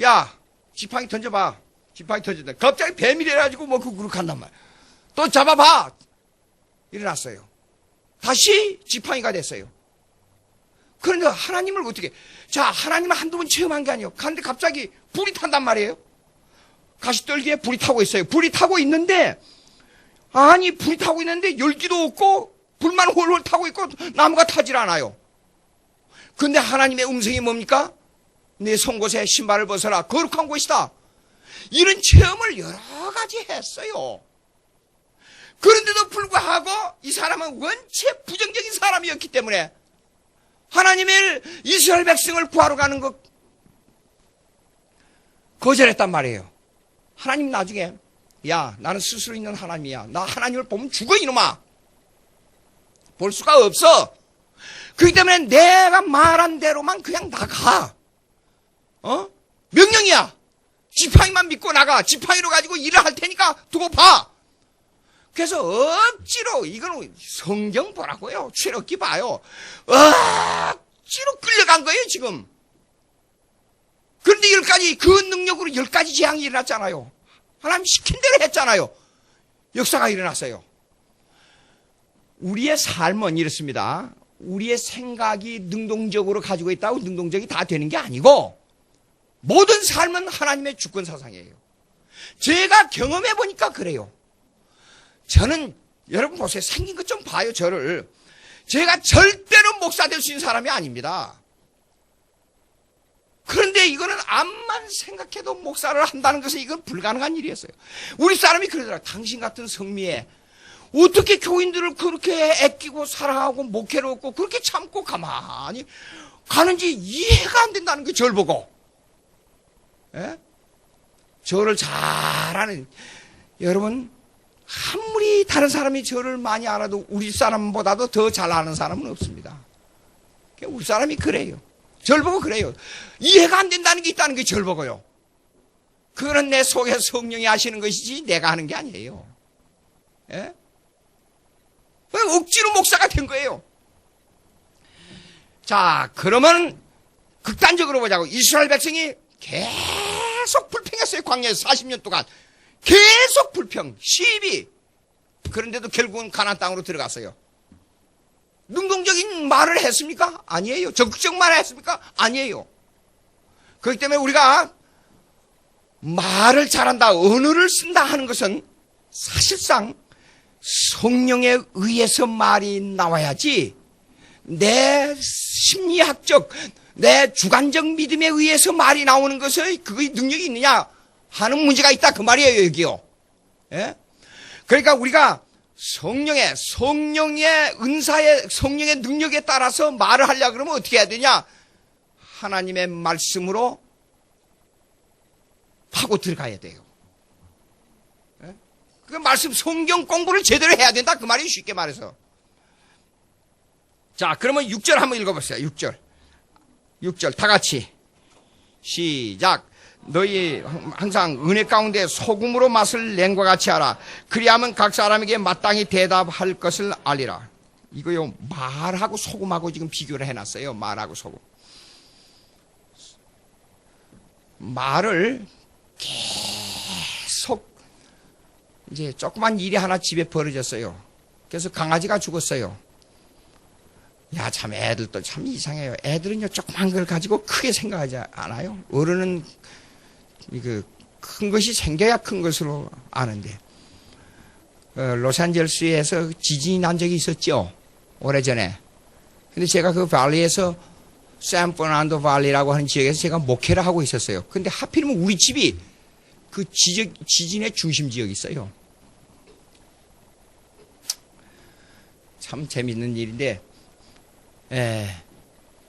야, 지팡이 던져봐. 지팡이 던진다. 갑자기 뱀이 돼가지고 그렇게 한단 말이야. 또 잡아봐. 일어났어요. 다시 지팡이가 됐어요. 그런데 하나님을 어떻게, 자, 하나님을 한두 번 체험한 게 아니에요. 그런데 갑자기 불이 탄단 말이에요. 가시떨기에 불이 타고 있어요. 불이 타고 있는데, 불이 타고 있는데 열기도 없고, 불만 홀홀 타고 있고, 나무가 타질 않아요. 근데 하나님의 음성이 뭡니까? 내 송곳에 신발을 벗어라. 거룩한 곳이다. 이런 체험을 여러 가지 했어요. 그런데도 불구하고 이 사람은 원체 부정적인 사람이었기 때문에 하나님의 이스라엘 백성을 구하러 가는 것 거절했단 말이에요. 하나님 나중에 야, 나는 스스로 있는 하나님이야. 나 하나님을 보면 죽어 이놈아. 볼 수가 없어. 그렇기 때문에 내가 말한 대로만 그냥 나가. 명령이야. 지팡이만 믿고 나가. 지팡이로 가지고 일을 할 테니까 두고 봐. 그래서 억지로, 이거는 성경 보라고요. 출애굽기 봐요. 억지로 끌려간 거예요, 지금. 그런데 그 능력으로 10가지 재앙이 일어났잖아요. 하나님 시킨 대로 했잖아요. 역사가 일어났어요. 우리의 삶은 이렇습니다. 우리의 생각이 능동적으로 가지고 있다고 능동적이 다 되는 게 아니고, 모든 삶은 하나님의 주권 사상이에요. 제가 경험해 보니까 그래요. 저는 여러분 보세요. 생긴 것 좀 봐요. 저를. 제가 절대로 목사 될 수 있는 사람이 아닙니다. 그런데 이거는 암만 생각해도 목사를 한다는 것은 이건 불가능한 일이었어요. 우리 사람이 그러더라고요. 당신 같은 성미에 어떻게 교인들을 그렇게 아끼고 사랑하고 목회를 얻고 그렇게 참고 가만히 가는지 이해가 안 된다는 게 저를 보고. 예? 저를 잘하는, 여러분, 아무리 다른 사람이 저를 많이 알아도 우리 사람보다도 더 잘 아는 사람은 없습니다. 우리 사람이 그래요. 저를 보고 그래요. 이해가 안 된다는 게 있다는 게 저를 보고요. 그거는 내 속에 성령이 하시는 것이지 내가 하는 게 아니에요. 예? 억지로 목사가 된 거예요. 자, 그러면 극단적으로 보자고. 이스라엘 백성이 계속 불평했어요. 광야에서 40년 동안. 계속 불평, 시비. 그런데도 결국은 가나안 땅으로 들어갔어요. 능동적인 말을 했습니까? 아니에요. 적극적 말을 했습니까? 아니에요. 그렇기 때문에 우리가 말을 잘한다, 언어를 쓴다 하는 것은 사실상 성령에 의해서 말이 나와야지 내 심리학적, 내 주관적 믿음에 의해서 말이 나오는 것을 그의 능력이 있느냐 하는 문제가 있다. 그 말이에요, 여기요. 예? 그러니까 우리가 성령의 은사의, 성령의 능력에 따라서 말을 하려고 그러면 어떻게 해야 되냐? 하나님의 말씀으로 파고 들어가야 돼요. 예? 그 말씀, 성경 공부를 제대로 해야 된다. 그 말이 쉽게 말해서. 자, 그러면 6절 한번 읽어보세요. 6절 다 같이 시작. 너희 항상 은혜 가운데 소금으로 맛을 낸과 같이 하라. 그리하면 각 사람에게 마땅히 대답할 것을 알리라. 이거요, 말하고 소금하고 지금 비교를 해놨어요. 말하고 소금. 말을 계속 이제 조그만 일이 하나 집에 벌어졌어요. 그래서 강아지가 죽었어요. 야, 참 애들도 참 이상해요. 애들은요 조그만 걸 가지고 크게 생각하지 않아요. 어른은 큰 것이 생겨야 큰 것으로 아는데 로스앤젤레스에서 지진이 난 적이 있었죠. 오래전에. 근데 제가 그 발리에서 샌프란도 발리라고 하는 지역에서 제가 목회를 하고 있었어요. 근데 하필이면 우리 집이 그 지진의 중심 지역이 있어요. 참 재밌는 일인데,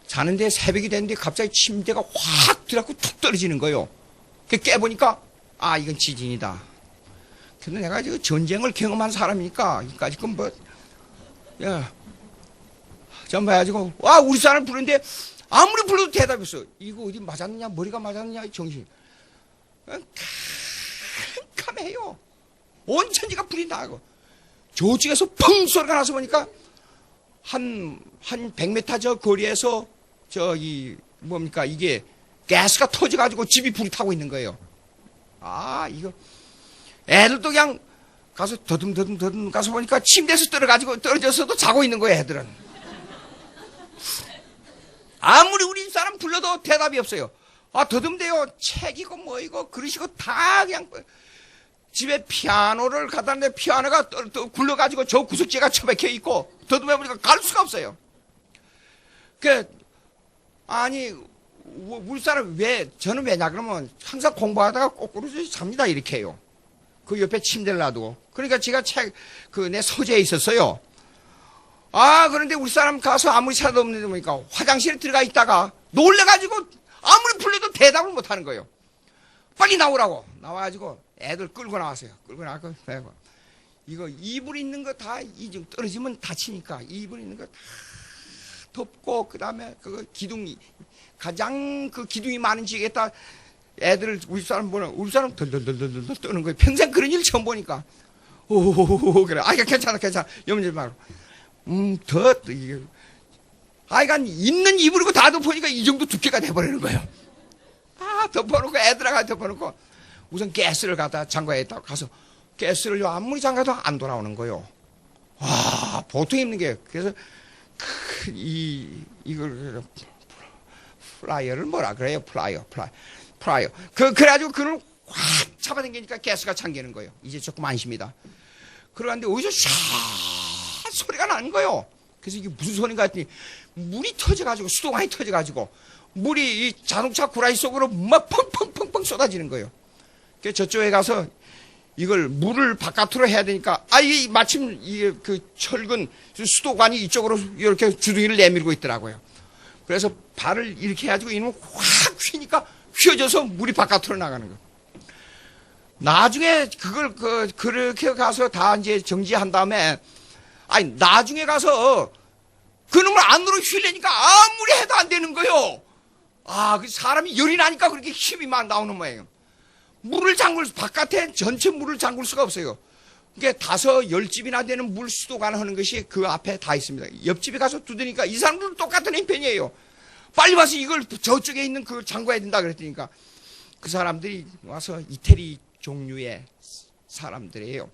자는데 새벽이 됐는데 갑자기 침대가 확 들어가고 툭 떨어지는 거예요. 깨보니까, 아, 이건 지진이다. 근데 내가 지금 전쟁을 경험한 사람이니까, 이까지 건 뭐, 야, 전 봐가지고, 와, 우리 사람 부르는데, 아무리 불러도 대답이 없어. 이거 어디 맞았느냐, 머리가 맞았느냐, 정신. 캄캄해요. 온 천지가 불이 나고. 저쪽에서 펑 소리가 나서 보니까, 한 100m 저 거리에서, 뭡니까, 이게, 가스가 터져가지고 집이 불이 타고 있는 거예요. 아, 이거. 애들도 그냥 가서 더듬 가서 보니까 침대에서 떨어져서도 자고 있는 거예요, 애들은. 아무리 우리 사람 불러도 대답이 없어요. 아, 더듬대요. 책이고 뭐이고 그러시고 다 그냥 집에 피아노를 갖다 놨는데 피아노가 굴러가지고 저 구석지가 처박혀 있고 더듬어보니까 갈 수가 없어요. 아니, 우리 사람 저는 왜냐 그러면 항상 공부하다가 거꾸로 잡니다 이렇게 해요. 그 옆에 침대를 놔두고. 그러니까 제가 내 서재에 있었어요. 아, 그런데 우리 사람 가서 아무리 찾아도 없는데 보니까 화장실에 들어가 있다가 놀래가지고 아무리 불러도 대답을 못 하는 거예요. 빨리 나오라고. 나와가지고 애들 끌고 나왔어요. 끌고 나와서 이거 이불 있는 거 다 이중 떨어지면 다치니까 이불 있는 거 다 덮고 그다음에 그 기둥이 가장 그 기둥이 많은 지역에다 애들을 우리 사람 덜덜덜덜 떠는 거예요. 평생 그런 일 처음 보니까. 오, 그래. 아, 괜찮아. 염려지 말고. 이게. 아이가 있는 이불이고 다 덮으니까 이 정도 두께가 돼버리는 거예요. 아, 덮어놓고 애들아가 덮어놓고 우선 가스를 갖다 장고에 있다가 가서 가스를 아무리 잠가도 안 돌아오는 거예요. 와, 보통 있는 게. 그래서 이걸 플라이어를 뭐라 그래요? 플라이어. 그래가지고 그걸 확 잡아당기니까 가스가 잠기는 거예요. 이제 조금 안심이다. 그러는데 어디서 샤 소리가 나는 거예요. 그래서 이게 무슨 소리인가 했더니 물이 터져가지고 수도관이 터져가지고 물이 이 자동차 구라이 속으로 막 펑펑펑펑 쏟아지는 거예요. 그래서 저쪽에 가서 이걸 물을 바깥으로 해야 되니까 이게 마침 이게 그 철근 수도관이 이쪽으로 이렇게 주둥이를 내밀고 있더라고요. 그래서 발을 이렇게 해가지고 이놈을 확 휘니까 휘어져서 물이 바깥으로 나가는 거예요. 나중에 그걸 그렇게 가서 다 이제 정지한 다음에 나중에 가서 그놈을 안으로 휘려니까 아무리 해도 안 되는 거예요. 그 사람이 열이 나니까 그렇게 힘이 막 나오는 모양이에요. 바깥에 전체 물을 잠글 수가 없어요. 그러니까 10집이나 되는 물 수도관 하는 것이 그 앞에 다 있습니다. 옆집에 가서 두드니까 이 사람들은 똑같은 형편이에요. 빨리 와서 이걸 저쪽에 있는 그 잠궈야 된다 그랬더니까 그 사람들이 와서 이태리 종류의 사람들이에요.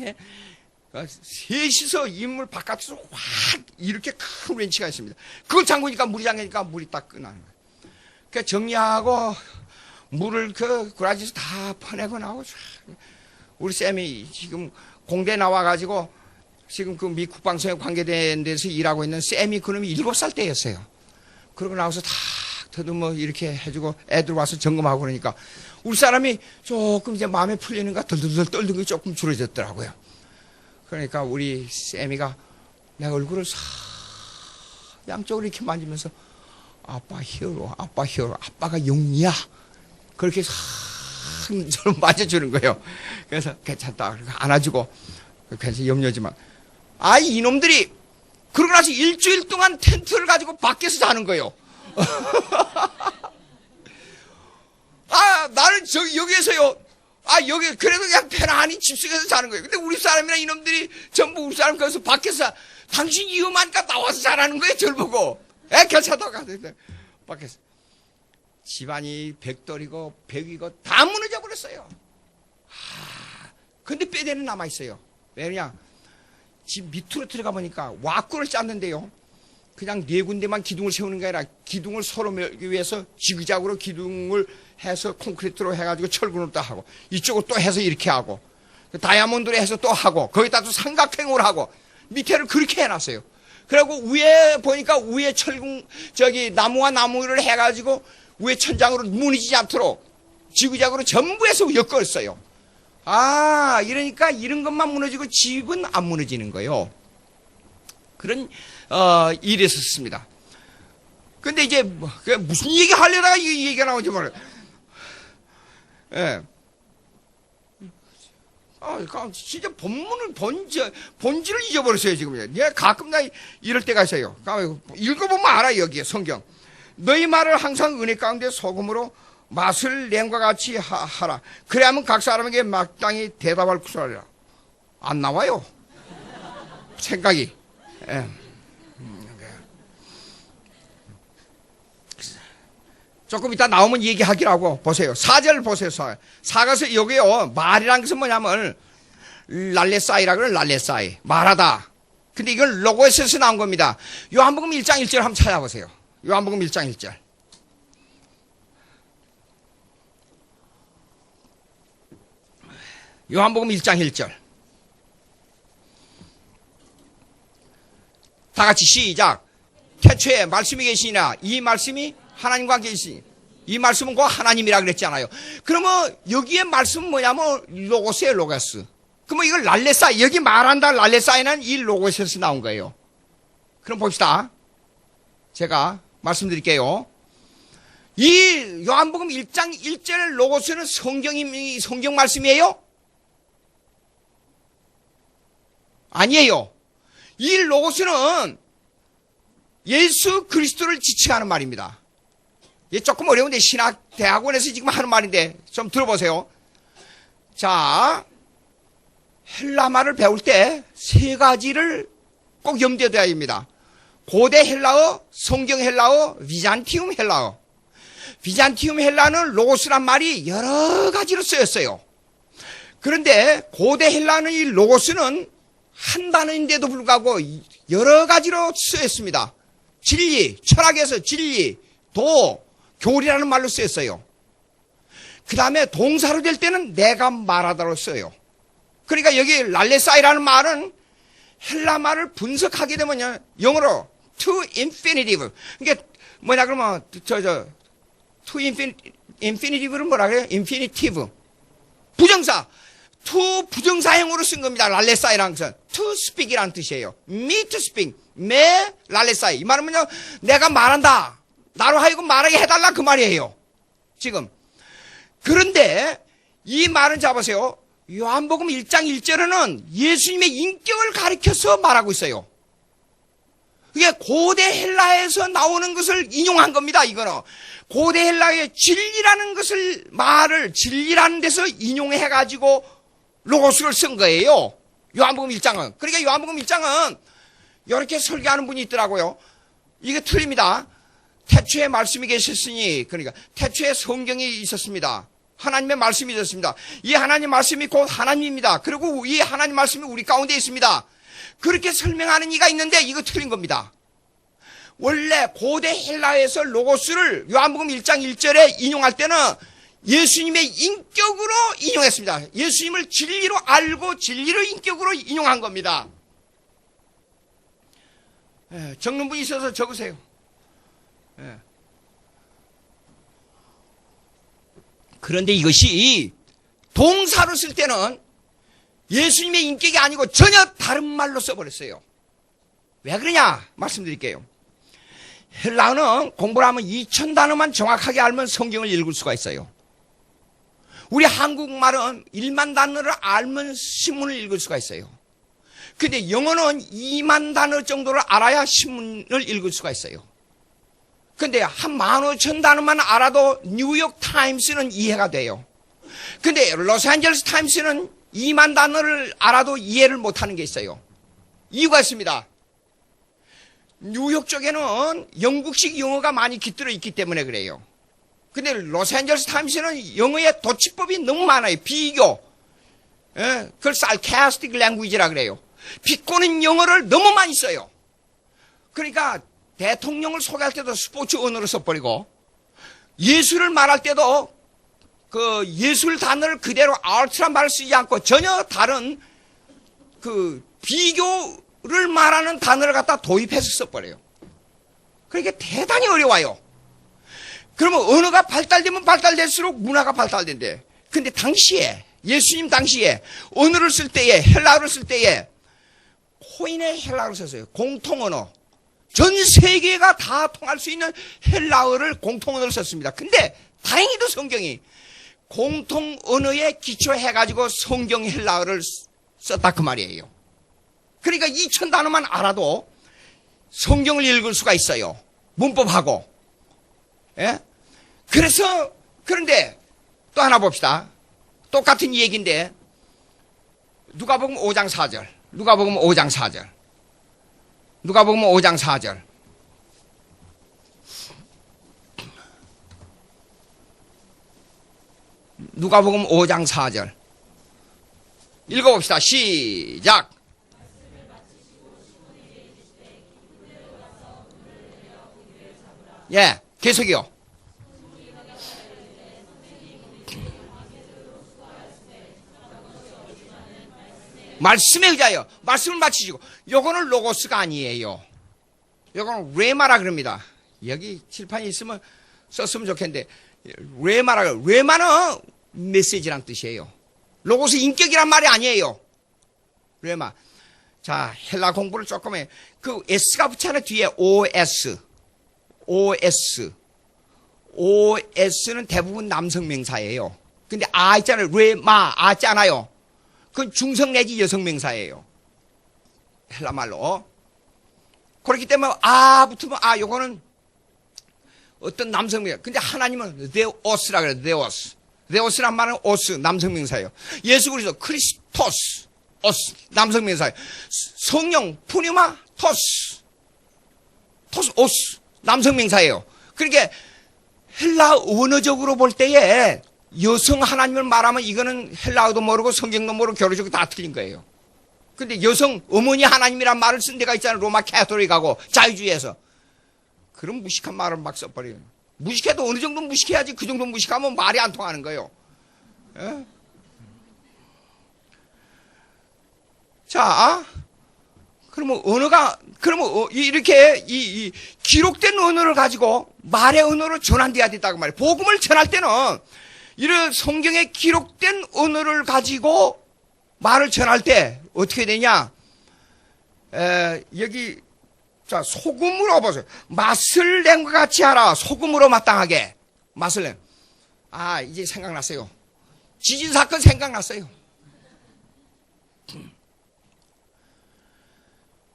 예? 셋이서 이물 바깥에서 확 이렇게 큰 렌치가 있습니다. 그걸 잠그니까 물이 잠기니까 물이 딱 끝나는 거예요. 그러니까 정리하고 물을 구라지에서 다 퍼내고 나오고 우리 쌤이 지금 공대 나와가지고 지금 그 미 국방성에 관계된 데서 일하고 있는 쌤이 그놈이 7살 때였어요. 그러고 나와서 다 더듬어 이렇게 해주고 애들 와서 점검하고 그러니까 우리 사람이 조금 이제 마음에 풀리는가 덜덜덜 떨는 게 조금 줄어졌더라고요. 그러니까 우리 쌤이가 내 얼굴을 싹 양쪽으로 이렇게 만지면서 아빠 히어로, 아빠가 영리야. 그렇게 싹 저를 맞아주는 거예요. 그래서 괜찮다. 안아주고 괜찮아 염려지만 이놈들이 그러고 나서 일주일 동안 텐트를 가지고 밖에서 자는 거예요. 나는 여기에서요. 여기 그래도 그냥 편안히 집속에서 자는 거예요. 근데 우리 사람이나 이놈들이 전부 우리 사람 거기서 밖에서 당신 위험하니까 나와서 자라는 거예요. 절 보고. 괜찮다고 하는데 밖에서. 집안이 벽돌이고 벽이고 다 무너져 버렸어요. 근데 뼈대는 남아있어요. 왜냐? 집 밑으로 들어가 보니까 와꾸를 짰는데요. 그냥 네 군데만 기둥을 세우는 게 아니라 기둥을 서로 메기 위해서 지그작으로 기둥을 해서 콘크리트로 해가지고 철근으로 또 하고 이쪽으로 또 해서 이렇게 하고 다이아몬드로 해서 또 하고 거기다 또 삼각형으로 하고 밑에를 그렇게 해놨어요. 그리고 위에 보니까 위에 철근 나무와 나무를 해가지고 위에 천장으로 무너지지 않도록 지그작으로 전부 해서 엮었어요. 이러니까 이런 것만 무너지고 집은 안 무너지는 거예요. 그런 일이 있었습니다. 근데 이제 무슨 얘기 하려다가 이 얘기가 나오지 말아요. 예. 진짜 본질을 잊어버렸어요, 지금. 내가 가끔 이럴 때가 있어요. 읽어보면 알아요, 여기에 성경. 너희 말을 항상 은혜 가운데 소금으로 맛을 낸과 같이 하라. 그래야만 각 사람에게 마땅히 대답할 구설하리라. 안 나와요. 생각이. 예. 조금 이따 나오면 얘기하기라고 보세요. 4절 보세요. 4가서 여기요. 말이라는 것은 뭐냐면 랄레사이라 그래요. 랄레사이. 말하다. 근데 이건 로고에서에서 나온 겁니다. 요한복음 1장 1절 한번 찾아보세요. 요한복음 1장 1절. 요한복음 1장 1절. 다 같이 시작. 태초에 말씀이 계시나 이 말씀이 하나님과 계시니 이 말씀은 곧 하나님이라 그랬잖아요. 그러면 여기에 말씀은 뭐냐면 로고스예요. 로고스. 그러면 이걸 랄레사이, 여기 말한다 랄레사이는 이 로고스에서 나온 거예요. 그럼 봅시다. 제가 말씀드릴게요. 이 요한복음 1장 1절 로고스는 성경 말씀이에요? 아니에요. 이 로고스는 예수 그리스도를 지칭하는 말입니다. 이게 조금 어려운데 신학대학원에서 지금 하는 말인데 좀 들어보세요. 자, 헬라말을 배울 때 세 가지를 꼭 염두에 둬야 합니다. 고대 헬라어, 성경 헬라어, 비잔티움 헬라어. 비잔티움 헬라는 로고스란 말이 여러 가지로 쓰였어요. 그런데 고대 헬라는 이 로고스는 한 단어인데도 불구하고 여러 가지로 쓰였습니다. 진리, 철학에서 진리, 도, 교리라는 말로 쓰였어요. 그 다음에 동사로 될 때는 내가 말하다로 써요. 그러니까 여기 랄레사이라는 말은 헬라 말을 분석하게 되면 영어로 to infinitive. 이게 뭐냐 그러면 to infinitive는 뭐라 그래요? infinitive. 부정사. to 부정사형으로 쓴 겁니다. 랄레사이라는 것은 to speak이라는 뜻이에요. me to speak. me 랄레사이. 이 말은 뭐냐? 내가 말한다. 나로 하여금 말하게 해달라 그 말이에요. 지금. 그런데 이 말은 잡으세요. 요한복음 1장 1절에는 예수님의 인격을 가리켜서 말하고 있어요. 이게 고대 헬라에서 나오는 것을 인용한 겁니다. 이거는. 고대 헬라의 진리라는 것을 진리라는 데서 인용해가지고 로고스를 쓴 거예요. 요한복음 1장은. 그러니까 요한복음 1장은 이렇게 설계하는 분이 있더라고요. 이게 틀립니다. 태초에 말씀이 계셨으니, 그러니까 태초에 성경이 있었습니다. 하나님의 말씀이 있었습니다. 이 하나님 말씀이 곧 하나님입니다. 그리고 이 하나님 말씀이 우리 가운데 있습니다. 그렇게 설명하는 이가 있는데 이거 틀린 겁니다. 원래 고대 헬라에서 로고스를 요한복음 1장 1절에 인용할 때는 예수님의 인격으로 인용했습니다. 예수님을 진리로 알고 진리로 인격으로 인용한 겁니다. 적는 분이 있어서 적으세요. 그런데 이것이 동사로 쓸 때는 예수님의 인격이 아니고 전혀 다른 말로 써버렸어요. 왜 그러냐 말씀드릴게요. 헬라어는 공부를 하면 2000단어만 정확하게 알면 성경을 읽을 수가 있어요. 우리 한국말은 1만 단어를 알면 신문을 읽을 수가 있어요. 근데 영어는 2만 단어 정도를 알아야 신문을 읽을 수가 있어요. 근데 한 15,000단어만 알아도 뉴욕 타임스는 이해가 돼요. 근데 로스앤젤레스 타임스는 2만 단어를 알아도 이해를 못하는 게 있어요. 이유가 있습니다. 뉴욕 쪽에는 영국식 영어가 많이 깃들어 있기 때문에 그래요. 근데 로스앤젤레스 타임스는 영어의 도치법이 너무 많아요. 비교. 예? 그걸 sarcastic language라 그래요. 비꼬는 영어를 너무 많이 써요. 그러니까 대통령을 소개할 때도 스포츠 언어로 써버리고, 예술을 말할 때도 그 예술 단어를 그대로 art란 말을 쓰지 않고 전혀 다른 그 비교를 말하는 단어를 갖다 도입해서 써버려요. 그러니까 대단히 어려워요. 그러면 언어가 발달되면 발달될수록 문화가 발달된대. 근데 당시에, 예수님 당시에 언어를 쓸 때에, 헬라어를 쓸 때에 코인의 헬라어를 썼어요. 공통언어. 전 세계가 다 통할 수 있는 헬라어를 공통언어를 썼습니다. 근데 다행히도 성경이 공통언어에 기초해가지고 성경 헬라어를 썼다 그 말이에요. 그러니까 2000단어만 알아도 성경을 읽을 수가 있어요. 문법하고. 예? 그래서, 그런데 또 하나 봅시다. 똑같은 얘기인데, 누가복음 5장 4절. 누가복음 5장 4절. 누가복음 5장 4절. 누가복음 5장 4절. 읽어봅시다. 시작. 예, 계속이요. 말씀에 의자요. 말씀을 마치시고. 요거는 로고스가 아니에요. 요거는 레마라 그럽니다. 여기 칠판이 있으면 썼으면 좋겠는데, 레마라, 레마는 메시지란 뜻이에요. 로고스 인격이란 말이 아니에요. 레마. 자, 헬라 공부를 조금 해. 그 S가 붙잖아요. 뒤에 OS. OS. OS는 대부분 남성 명사예요. 근데 아 있잖아요. 레마, 아 있잖아요. 그건 중성 내지 여성 명사예요. 헬라 말로. 그렇기 때문에 아 붙으면 아 요거는 어떤 남성 명사. 근데 하나님은 데오스라 그래요. 데오스. 데오스란 말은 오스 남성 명사예요. 예수 그리스도 크리스토스 오스 남성 명사예요. 성령 푸니마 토스 토스 오스 남성 명사예요. 그러니까 헬라 언어적으로 볼 때에 여성 하나님을 말하면 이거는 헬라어도 모르고 성경도 모르고 교리적으로 다 틀린 거예요. 근데 여성 어머니 하나님이란 말을 쓴 데가 있잖아요. 로마 캐토릭하고 자유주의에서. 그런 무식한 말을 막 써버려요. 무식해도 어느 정도 무식해야지. 그 정도 무식하면 말이 안 통하는 거예요. 예? 자, 그러면 언어가, 그러면 이렇게 이 기록된 언어를 가지고 말의 언어로 전환돼야 된다고 말이에요. 복음을 전할 때는 이런 성경에 기록된 언어를 가지고 말을 전할 때 어떻게 되냐? 여기 자 소금으로 보세요. 맛을 낸 것 같이 하라. 소금으로 마땅하게 맛을 낸. 아 이제 생각났어요. 지진 사건 생각났어요.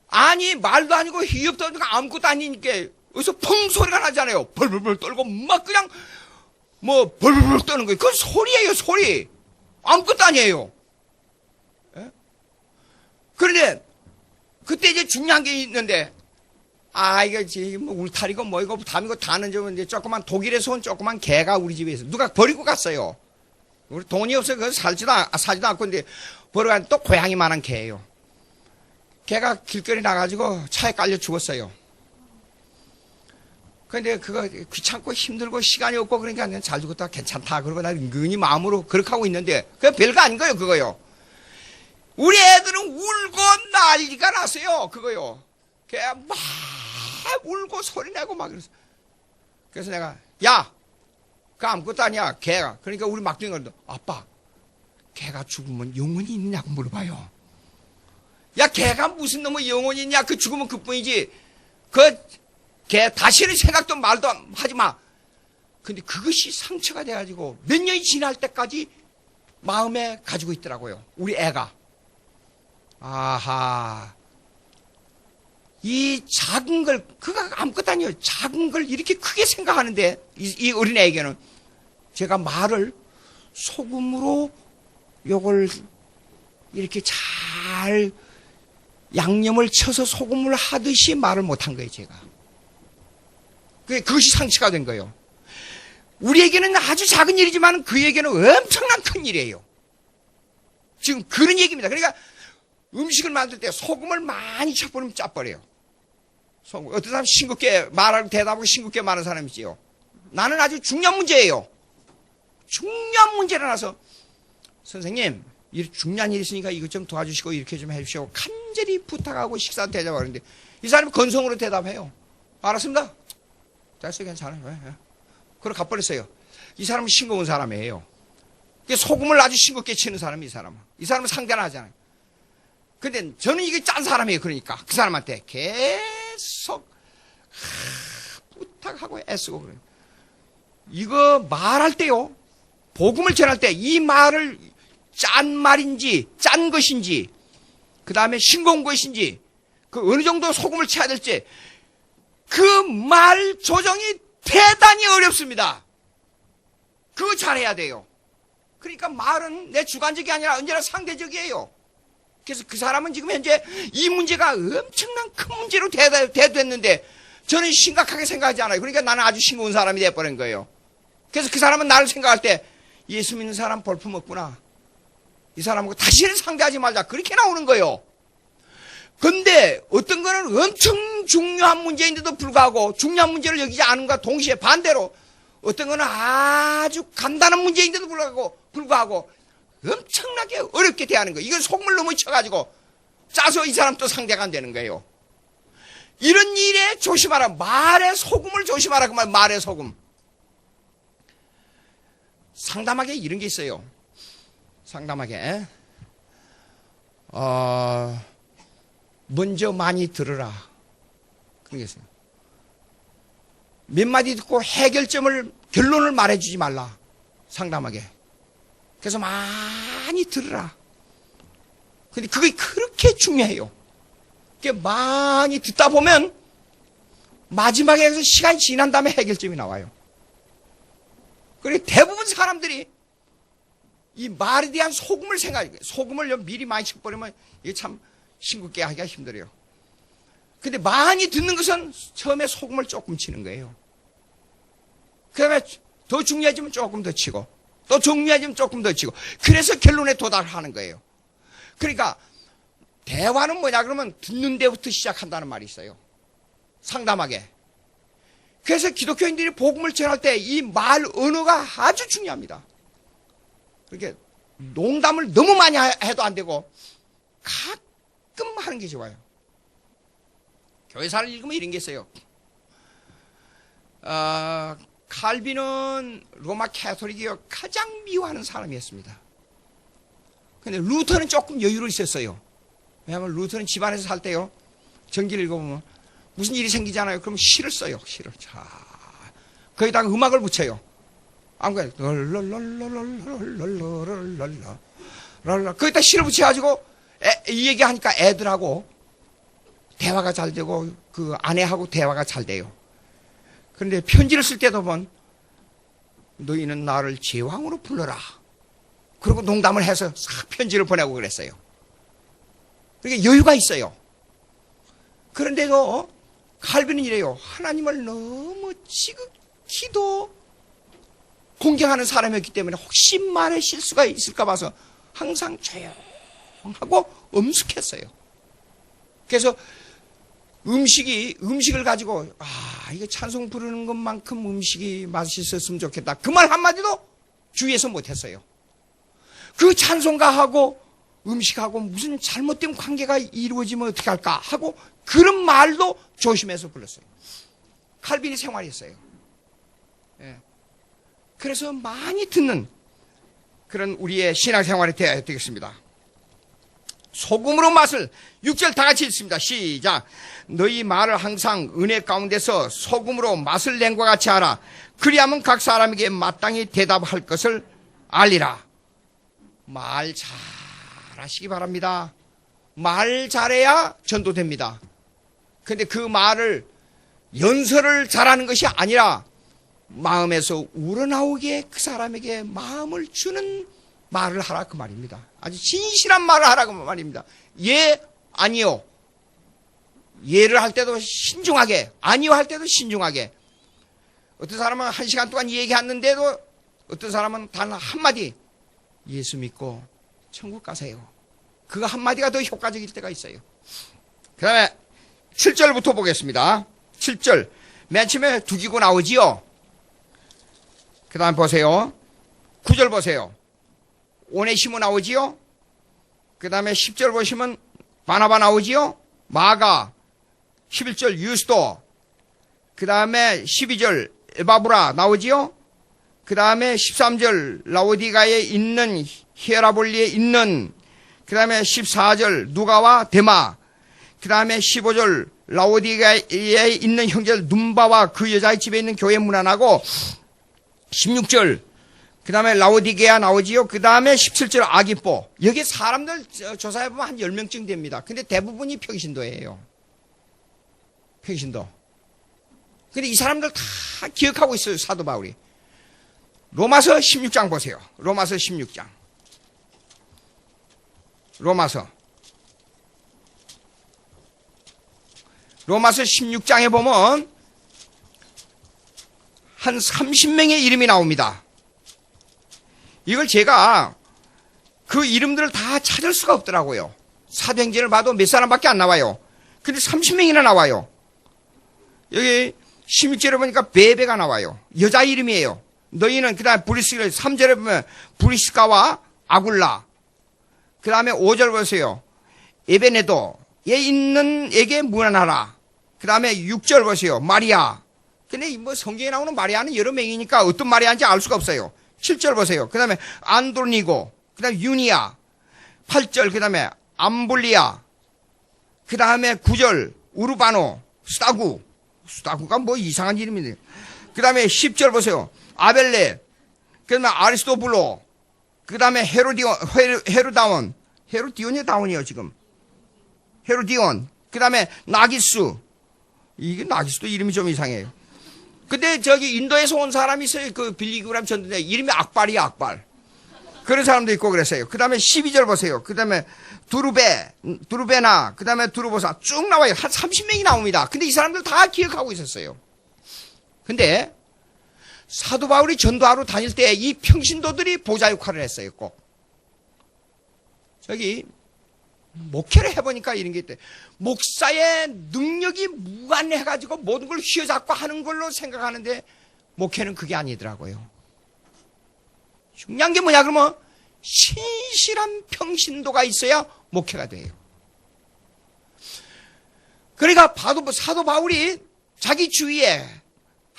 아니 말도 아니고 희엽도 아니고 아무것도 아니니까 여기서 펑 소리가 나잖아요. 벌벌벌 떨고 막 그냥 뭐 벌벌벌 떠는 거예요. 그건 소리예요. 소리. 아무것도 아니에요. 예? 그런데 그때 이제 중요한 게 있는데 아 이거 지금 뭐 울타리고 뭐이고 담이고 다는 좀 이제 조그만 독일에서 온 조그만 개가 우리 집에 있어. 누가 버리고 갔어요. 우리 돈이 없어서 그거 사지도 않고 근데 버려간 또 고양이만한 개예요. 개가 길거리 나가지고 차에 깔려 죽었어요. 근데 그거 귀찮고 힘들고 시간이 없고 그러니까 그냥 잘 죽었다 괜찮다 그러고 나 은근히 마음으로 그렇게 하고 있는데 그게 별거 아닌 거예요 그거요. 우리 애들은 울고 난리가 났어요 그거요. 걔 막 울고 소리 내고 막 그랬어. 그래서 내가 야 그거 아무것도 아니야 개가. 그러니까 우리 막둥이가 아빠 개가 죽으면 영혼이 있냐고 물어봐요. 야 개가 무슨 놈의 영혼이 있냐. 그 죽으면 그뿐이지. 걔 다시는 생각도 말도 하지 마. 근데 그것이 상처가 돼가지고 몇 년이 지날 때까지 마음에 가지고 있더라고요. 우리 애가. 아하. 이 작은 걸, 그거 아무것도 아니에요. 작은 걸 이렇게 크게 생각하는데, 이 어린애에게는 제가 말을 소금으로 요걸 이렇게 잘 양념을 쳐서 소금을 하듯이 말을 못한 거예요, 제가. 그것이 상처가 된 거예요. 우리에게는 아주 작은 일이지만 그에게는 엄청난 큰 일이에요. 지금 그런 얘기입니다. 그러니까 음식을 만들 때 소금을 많이 쳐버리면 짜버려요. 소금. 어떤 사람 싱겁게 말하고 대답하고 싱겁게 말하는 사람이지요. 나는 아주 중요한 문제예요. 중요한 문제라서 선생님 이 중요한 일이 있으니까 이것 좀 도와주시고 이렇게 좀 해주시고 간절히 부탁하고 식사 대접을 하는데 이 사람이 건성으로 대답해요. 알았습니다. 됐어요. 괜찮아요. 그러고 가버렸어요. 이 사람은 싱거운 사람이에요. 소금을 아주 싱겁게 치는 사람이 이 사람은. 이 사람은 상대를 하잖아요. 근데 저는 이게 짠 사람이에요. 그러니까 그 사람한테 계속 부탁하고 애쓰고 그래요. 이거 말할 때요. 복음을 전할 때 이 말을 짠 말인지 짠 것인지 그 다음에 싱거운 것인지 그 어느 정도 소금을 쳐야 될지 그 말 조정이 대단히 어렵습니다. 그거 잘해야 돼요. 그러니까 말은 내 주관적이 아니라 언제나 상대적이에요. 그래서 그 사람은 지금 현재 이 문제가 엄청난 큰 문제로 대두했는데 저는 심각하게 생각하지 않아요. 그러니까 나는 아주 싱거운 사람이 돼버린 거예요. 그래서 그 사람은 나를 생각할 때 예수 믿는 사람 볼품 없구나. 이 사람하고 다시는 상대하지 말자. 그렇게 나오는 거예요. 근데 어떤 거는 엄청 중요한 문제인데도 불구하고 중요한 문제를 여기지 않은과 동시에 반대로 어떤 거는 아주 간단한 문제인데도 불구하고 엄청나게 어렵게 대하는 거예요. 이건 속물 너무 쳐가지고 짜서 이 사람 또 상대가 안 되는 거예요. 이런 일에 조심하라. 말의 소금을 조심하라. 그 말, 말의 소금. 상담하게 이런 게 있어요. 상담하게. 먼저 많이 들으라. 그런 게 있어요. 몇 마디 듣고 결론을 말해주지 말라. 상담하게. 그래서 많이 들으라. 근데 그게 그렇게 중요해요. 그게 많이 듣다 보면 마지막에 시간이 지난 다음에 해결점이 나와요. 그리고 대부분 사람들이 이 말에 대한 소금을 생각해요. 소금을 미리 많이 쳐버리면 이게 참 싱겁게 하기가 힘들어요. 근데 많이 듣는 것은 처음에 소금을 조금 치는 거예요. 그 다음에 더 중요해지면 조금 더 치고 또 중요해지면 조금 더 치고 그래서 결론에 도달하는 거예요. 그러니까 대화는 뭐냐 그러면 듣는 데부터 시작한다는 말이 있어요. 상담하게. 그래서 기독교인들이 복음을 전할 때 이 말 언어가 아주 중요합니다. 그렇게 농담을 너무 많이 해도 안 되고 가끔 하는 게 좋아요. 교회사를 읽으면 이런 게 있어요. 칼빈은 로마 캐토릭이요 가장 미워하는 사람이었습니다. 근데 루터는 조금 여유로 있었어요. 왜냐하면 루터는 집안에서 살 때요 전기를 읽어보면 무슨 일이 생기잖아요. 그러면 시를 써요. 시를. 자, 거기다가 음악을 붙여요. 아무거나 랄랄랄랄랄랄랄랄랄랄랄 거기다 시를 붙여가지고 이 얘기하니까 애들하고 대화가 잘 되고 그 아내하고 대화가 잘 돼요. 그런데 편지를 쓸 때도 보면 너희는 나를 제왕으로 불러라. 그리고 농담을 해서 싹 편지를 보내고 그랬어요. 그러니까 여유가 있어요. 그런데도 칼빈은 이래요. 하나님을 너무 지극히도 공경하는 사람이었기 때문에 혹시 말에 실수가 있을까 봐서 항상 조용하고 엄숙했어요. 그래서 음식을 가지고 이거 찬송 부르는 것만큼 음식이 맛있었으면 좋겠다. 그 말 한마디도 주위에서 못했어요. 그 찬송가하고 음식하고 무슨 잘못된 관계가 이루어지면 어떻게 할까 하고 그런 말도 조심해서 불렀어요. 칼빈이 생활이었어요. 예. 그래서 많이 듣는 그런 우리의 신앙생활이 되어야 되겠습니다. 소금으로 맛을 6절 다 같이 읽습니다. 시작. 너희 말을 항상 은혜 가운데서 소금으로 맛을 낸 것 같이 하라. 그리하면 각 사람에게 마땅히 대답할 것을 알리라. 말 잘하시기 바랍니다. 말 잘해야 전도됩니다. 근데 그 말을 연설을 잘하는 것이 아니라 마음에서 우러나오게 그 사람에게 마음을 주는 말을 하라 그 말입니다. 아주 진실한 말을 하라고 말입니다. 예, 아니요. 예를 할 때도 신중하게, 아니요 할 때도 신중하게. 어떤 사람은 1시간 동안 얘기했는데도 어떤 사람은 단 한마디 예수 믿고 천국 가세요. 그거 한마디가 더 효과적일 때가 있어요. 그 다음에 7절부터 보겠습니다. 7절. 맨 처음에 두 기고 나오지요. 그 다음 보세요. 9절 보세요. 오네시모 나오지요. 그 다음에 10절 보시면 바나바 나오지요. 마가. 11절 유스도. 그 다음에 12절 에바브라 나오지요. 그 다음에 13절 라오디가에 있는 히에라볼리에 있는, 그 다음에 14절 누가와 데마, 그 다음에 15절 라오디가에 있는 형제들 눈바와 그 여자의 집에 있는 교회 문안하고, 16절 그 다음에 라오디게아 나오지요. 그 다음에 17절 아기뽀. 여기 사람들 조사해보면 한 10명쯤 됩니다. 근데 대부분이 평신도예요. 평신도. 근데 이 사람들 다 기억하고 있어요, 사도 바울이. 로마서 16장 보세요. 로마서 16장. 로마서 16장에 보면 한 30명의 이름이 나옵니다. 이걸 제가 그 이름들을 다 찾을 수가 없더라고요. 사도행전을 봐도 몇 사람밖에 안 나와요. 근데 30명이나 나와요. 여기 16절에 보니까 베베가 나와요. 여자 이름이에요. 너희는 그 다음에 3절에 보면 브리스가와 아굴라. 그 다음에 5절 보세요. 에베네도에 있는 에게 문안하라. 그 다음에 6절 보세요. 마리아. 근데 뭐 성경에 나오는 마리아는 여러 명이니까 어떤 마리아인지 알 수가 없어요. 7절 보세요. 그 다음에 안드로니고. 그 다음에 유니아. 8절 그 다음에 암볼리아. 그 다음에 9절 우르바노. 스타구. 스타구가 뭐 이상한 이름이네요. 그 다음에 10절 보세요. 아벨레. 그 다음에 아리스토블로. 그 다음에 헤로다온. 헤로디온이 다온이요, 지금. 헤로디온. 그 다음에 나기수. 이게 나기수도 이름이 좀 이상해요. 근데 저기 인도에서 온 사람이 있어요. 그 빌리그람 전도대. 이름이 악발이야, 악발. 그런 사람도 있고 그랬어요. 그 다음에 12절 보세요. 그 다음에 두루베나. 그 다음에 두루보사. 쭉 나와요. 한 30명이 나옵니다. 근데 이 사람들 다 기억하고 있었어요. 근데 사도 바울이 전도하러 다닐 때 이 평신도들이 보좌 역할을 했어요, 꼭. 저기, 목회를 해보니까 이런 게 있대. 목사의 능력이 무관해가지고 모든 걸 휘어잡고 하는 걸로 생각하는데, 목회는 그게 아니더라고요. 중요한 게 뭐냐, 그러면, 신실한 평신도가 있어야 목회가 돼요. 그러니까 사도 바울이 자기 주위에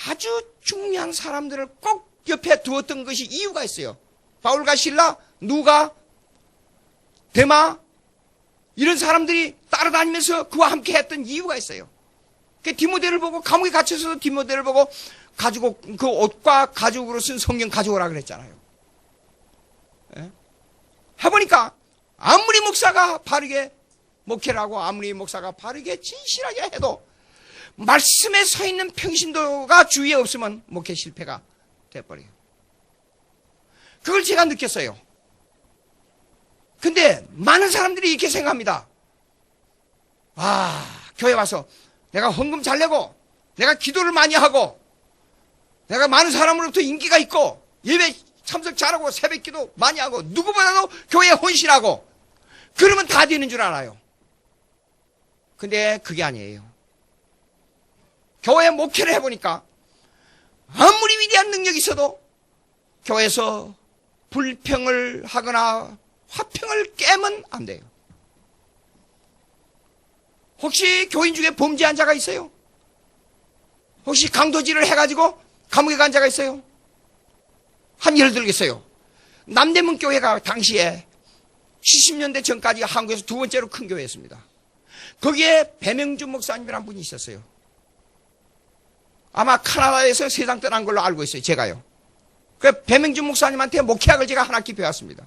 아주 중요한 사람들을 꼭 옆에 두었던 것이 이유가 있어요. 바울과 실라, 누가, 데마, 이런 사람들이 따라다니면서 그와 함께 했던 이유가 있어요. 그 디모데를 보고, 감옥에 갇혀서 디모데를 보고, 가지고, 그 옷과 가죽으로 쓴 성경 가져오라 그랬잖아요. 예? 해보니까, 아무리 목사가 바르게 목회를 하고, 아무리 목사가 바르게 진실하게 해도, 말씀에 서 있는 평신도가 주위에 없으면 목회 실패가 돼버려요. 그걸 제가 느꼈어요. 근데 많은 사람들이 이렇게 생각합니다. 교회 와서 내가 헌금 잘 내고, 내가 기도를 많이 하고, 내가 많은 사람으로부터 인기가 있고, 예배 참석 잘하고, 새벽 기도 많이 하고, 누구보다도 교회에 헌신하고, 그러면 다 되는 줄 알아요. 근데 그게 아니에요. 교회 목회를 해보니까 아무리 위대한 능력이 있어도 교회에서 불평을 하거나 화평을 깨면 안 돼요. 혹시 교인 중에 범죄한 자가 있어요? 혹시 강도질을 해가지고 감옥에 간 자가 있어요? 한 예를 들겠어요. 남대문 교회가 당시에 70년대 전까지 한국에서 두 번째로 큰 교회였습니다. 거기에 배명준 목사님이라는 분이 있었어요. 아마 카나다에서 세상 떠난 걸로 알고 있어요, 제가요. 그 배명준 목사님한테 목회학을 제가 한 학기 배웠습니다.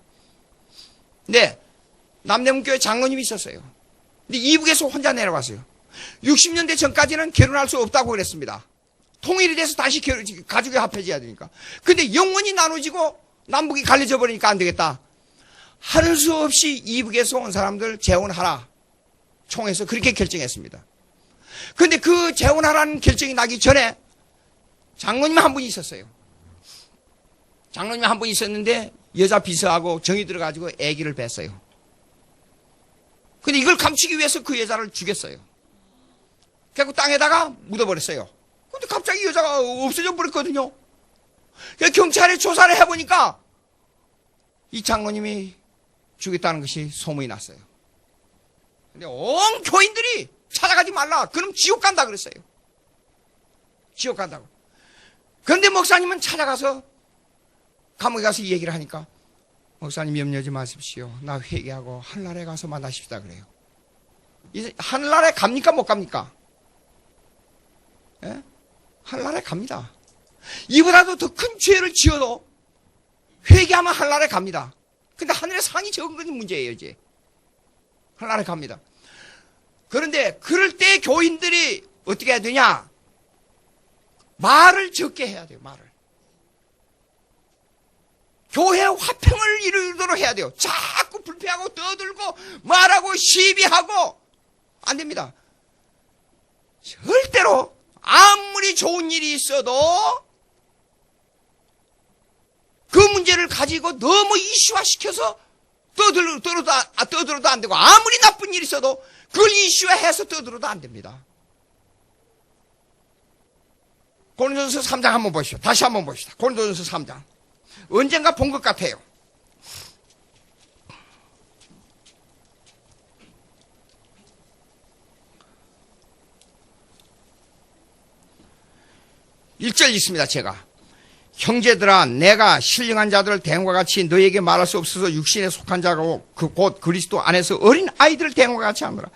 네, 남대문교회 장로님이 있었어요. 근데 이북에서 혼자 내려왔어요. 60년대 전까지는 결혼할 수 없다고 그랬습니다. 통일이 돼서 다시 가족이 합해져야 되니까. 근데 영원히 나눠지고 남북이 갈려져 버리니까 안 되겠다. 하는 수 없이 이북에서 온 사람들 재혼하라. 총회에서 그렇게 결정했습니다. 근데 그 재혼하라는 결정이 나기 전에 장로님 한 분이 있었어요. 장로님 한 분이 있었는데 여자 비서하고 정이 들어가지고 아기를 뱄어요. 근데 이걸 감추기 위해서 그 여자를 죽였어요. 그래서 땅에다가 묻어버렸어요. 근데 갑자기 여자가 없어져 버렸거든요. 그래서 경찰에 조사를 해보니까 이 장로님이 죽였다는 것이 소문이 났어요. 근데 온 교인들이 찾아가지 말라. 그럼 지옥 간다 그랬어요. 지옥 간다고. 그런데 목사님은 찾아가서 감옥에 가서 이 얘기를 하니까 목사님 염려하지 마십시오. 나 회개하고 하늘나라에 가서 만나십시다 그래요. 이제 하늘나라에 갑니까 못 갑니까? 예? 하늘나라에 갑니다. 이보다도 더 큰 죄를 지어도 회개하면 하늘나라에 갑니다. 근데 하늘의 상이 적은 건 문제예요 이제. 하늘나라에 갑니다. 그런데 그럴 때 교인들이 어떻게 해야 되냐? 말을 적게 해야 돼요. 말을. 교회 화평을 이루도록 해야 돼요. 자꾸 불평하고 떠들고 말하고 시비하고 안 됩니다. 절대로 아무리 좋은 일이 있어도 그 문제를 가지고 너무 이슈화시켜서 떠들어도 안 되고 아무리 나쁜 일이 있어도 그걸 이슈화해서 떠들어도 안 됩니다. 고린도전서 3장 한번 보시죠. 다시 한번 봅시다. 고린도전서 3장. 언젠가 본 것 같아요. (1절) 있습니다. 제가 형제들아 내가 신령한 자들을 대응과 같이 너에게 말할 수 없어서 육신에 속한 자고 곧 그리스도 안에서 어린 아이들을 대응과 같이 하노라.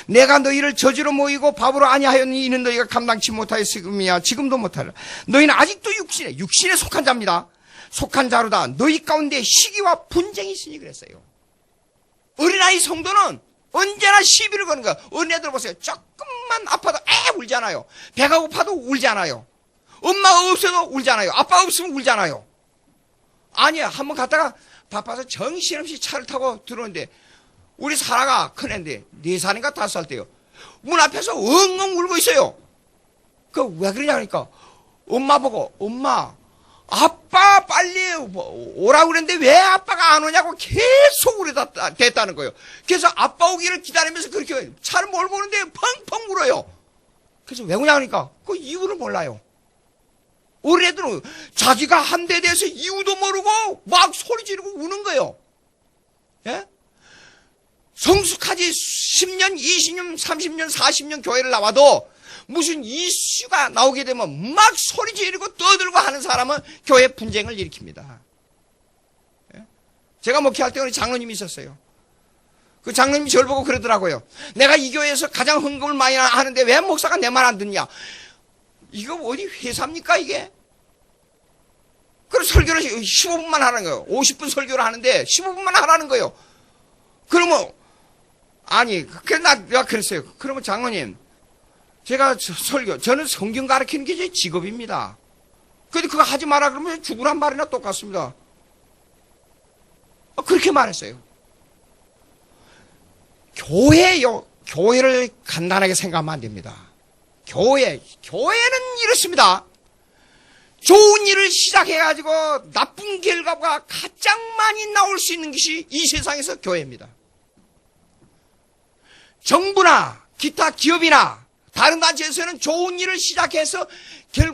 내가 너희를 저주로 모이고 바보로 아니하였니 이는 너희가 감당치 못하였음이야. 지금도 못하리라. 너희는 아직도 육신에 속한 자입니다. 속한 자로다. 너희 가운데 시기와 분쟁이 있으니 그랬어요. 어린아이 성도는 언제나 시비를 거는 거야. 어린애들 보세요. 조금만 아파도 울잖아요. 배가 고파도 울잖아요. 엄마가 없어도 울잖아요. 아빠가 없으면 울잖아요. 아니야. 한번 갔다가 바빠서 정신없이 차를 타고 들어오는데 우리 사라가 큰애인데 4살인가 5살 때요. 문 앞에서 엉엉 울고 있어요. 그 왜 그러냐 그러니까 엄마 보고 엄마 아빠 빨리 오라고 그랬는데 왜 아빠가 안 오냐고 계속 울었다는 거예요. 그래서 아빠 오기를 기다리면서 그렇게 차를 몰고 오는데 펑펑 울어요. 그래서 왜 우냐 그러니까 그 이유를 몰라요. 우리 애들은 자기가 한 데 대해서 이유도 모르고 막 소리 지르고 우는 거예요. 예? 성숙하지 10년, 20년, 30년, 40년 교회를 나와도 무슨 이슈가 나오게 되면 막 소리 지르고 떠들고 하는 사람은 교회 분쟁을 일으킵니다. 예? 제가 목회할 때 우리 장로님이 있었어요. 그 장로님이 저를 보고 그러더라고요. 내가 이 교회에서 가장 헌금을 많이 하는데 왜 목사가 내 말 안 듣냐? 이거 어디 회사입니까 이게? 그래서 설교를 15분만 하는 거예요. 50분 설교를 하는데 15분만 하라는 거예요. 그러면 아니 내가 그랬어요. 그러면 장로님 제가 저는 성경 가르치는 게 제 직업입니다. 근데 그거 하지 마라 그러면 죽으란 말이나 똑같습니다. 그렇게 말했어요. 교회를 간단하게 생각하면 안 됩니다. 교회는 이렇습니다. 좋은 일을 시작해가지고 나쁜 결과가 가장 많이 나올 수 있는 것이 이 세상에서 교회입니다. 정부나 기타 기업이나 다른 단체에서는 좋은 일을 시작해서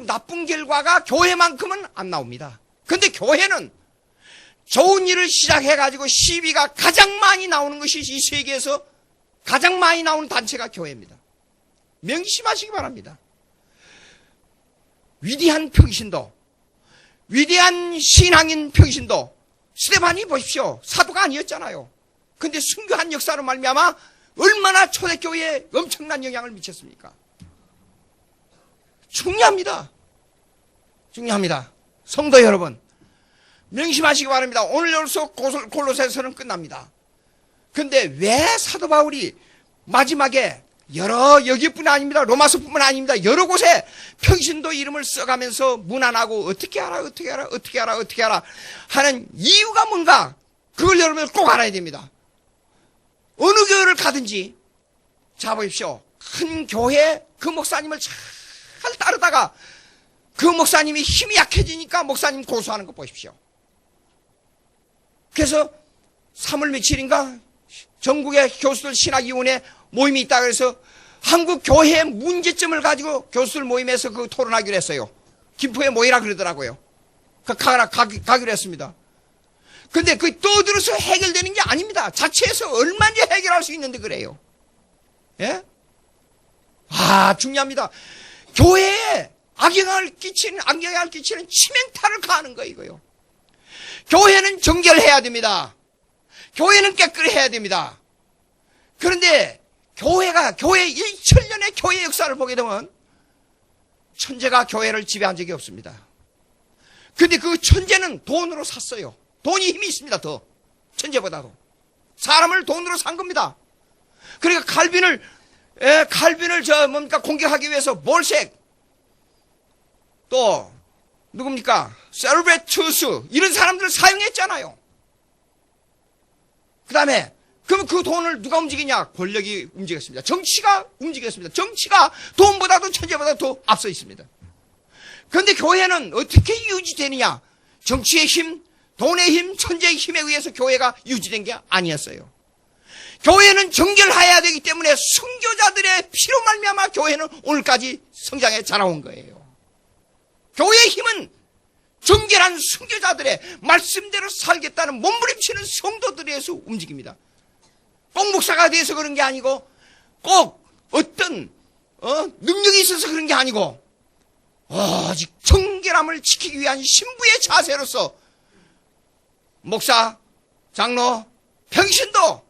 나쁜 결과가 교회만큼은 안 나옵니다. 그런데 교회는 좋은 일을 시작해가지고 시비가 가장 많이 나오는 것이 이 세계에서 가장 많이 나오는 단체가 교회입니다. 명심하시기 바랍니다. 위대한 평신도, 위대한 신앙인 평신도, 스데반이 보십시오. 사도가 아니었잖아요. 근데 순교한 역사로 말미암아 얼마나 초대교회에 엄청난 영향을 미쳤습니까? 중요합니다. 중요합니다. 성도 여러분, 명심하시기 바랍니다. 오늘로서 골로새서는 끝납니다. 근데 왜 사도 바울이 마지막에 여기뿐 아닙니다. 로마서뿐만 아닙니다. 여러 곳에 평신도 이름을 써가면서 문안하고 어떻게 하라 하는 이유가 뭔가 그걸 여러분 꼭 알아야 됩니다. 어느 교회를 가든지 자 보십시오. 큰 교회 그 목사님을 잘 따르다가 그 목사님이 힘이 약해지니까 목사님 고소하는 거 보십시오. 그래서 3월 며칠인가 전국의 교수들 신학위원회 모임이 있다 그래서 한국 교회의 문제점을 가지고 교수들 모임에서 그 토론하기로 했어요. 김포에 모이라 그러더라고요. 가기로 했습니다. 근데 그 떠들어서 해결되는 게 아닙니다. 자체에서 얼마든지 해결할 수 있는데 그래요. 예? 중요합니다. 교회에 악영향을 끼치는 치명타를 가하는 거 이거요. 교회는 정결해야 됩니다. 교회는 깨끗해야 됩니다. 그런데 교회 1,000년의 교회 역사를 보게 되면 천재가 교회를 지배한 적이 없습니다. 근데 그 천재는 돈으로 샀어요. 돈이 힘이 있습니다. 더 천재보다도 사람을 돈으로 산 겁니다. 그러니까 칼빈을 공격하기 위해서 볼색 또 누굽니까? 세르베투스 이런 사람들을 사용했잖아요. 그 다음에 그럼 그 돈을 누가 움직이냐? 권력이 움직였습니다. 정치가 움직였습니다. 정치가 돈보다도 천재보다도 더 앞서 있습니다. 그런데 교회는 어떻게 유지되느냐? 정치의 힘, 돈의 힘, 천재의 힘에 의해서 교회가 유지된 게 아니었어요. 교회는 정결해야 되기 때문에 선교자들의 피로 말미암아 교회는 오늘까지 성장해 자라온 거예요. 교회의 힘은 정결한 선교자들의 말씀대로 살겠다는 몸부림치는 성도들에서 움직입니다. 꼭 목사가 돼서 그런 게 아니고 꼭 어떤 능력이 있어서 그런 게 아니고 오직 정결함을 지키기 위한 신부의 자세로서 목사, 장로, 평신도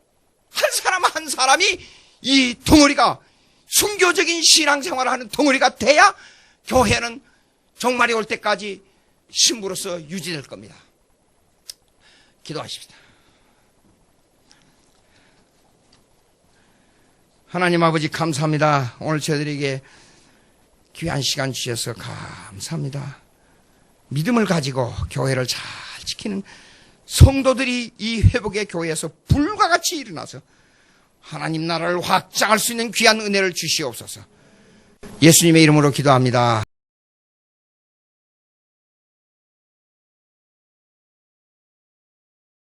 한 사람 한 사람이 이 덩어리가 순교적인 신앙생활을 하는 덩어리가 돼야 교회는 종말이 올 때까지 신부로서 유지될 겁니다. 기도하십시다. 하나님 아버지 감사합니다. 오늘 저희들에게 귀한 시간 주셔서 감사합니다. 믿음을 가지고 교회를 잘 지키는 성도들이 이 회복의 교회에서 불과 같이 일어나서 하나님 나라를 확장할 수 있는 귀한 은혜를 주시옵소서. 예수님의 이름으로 기도합니다.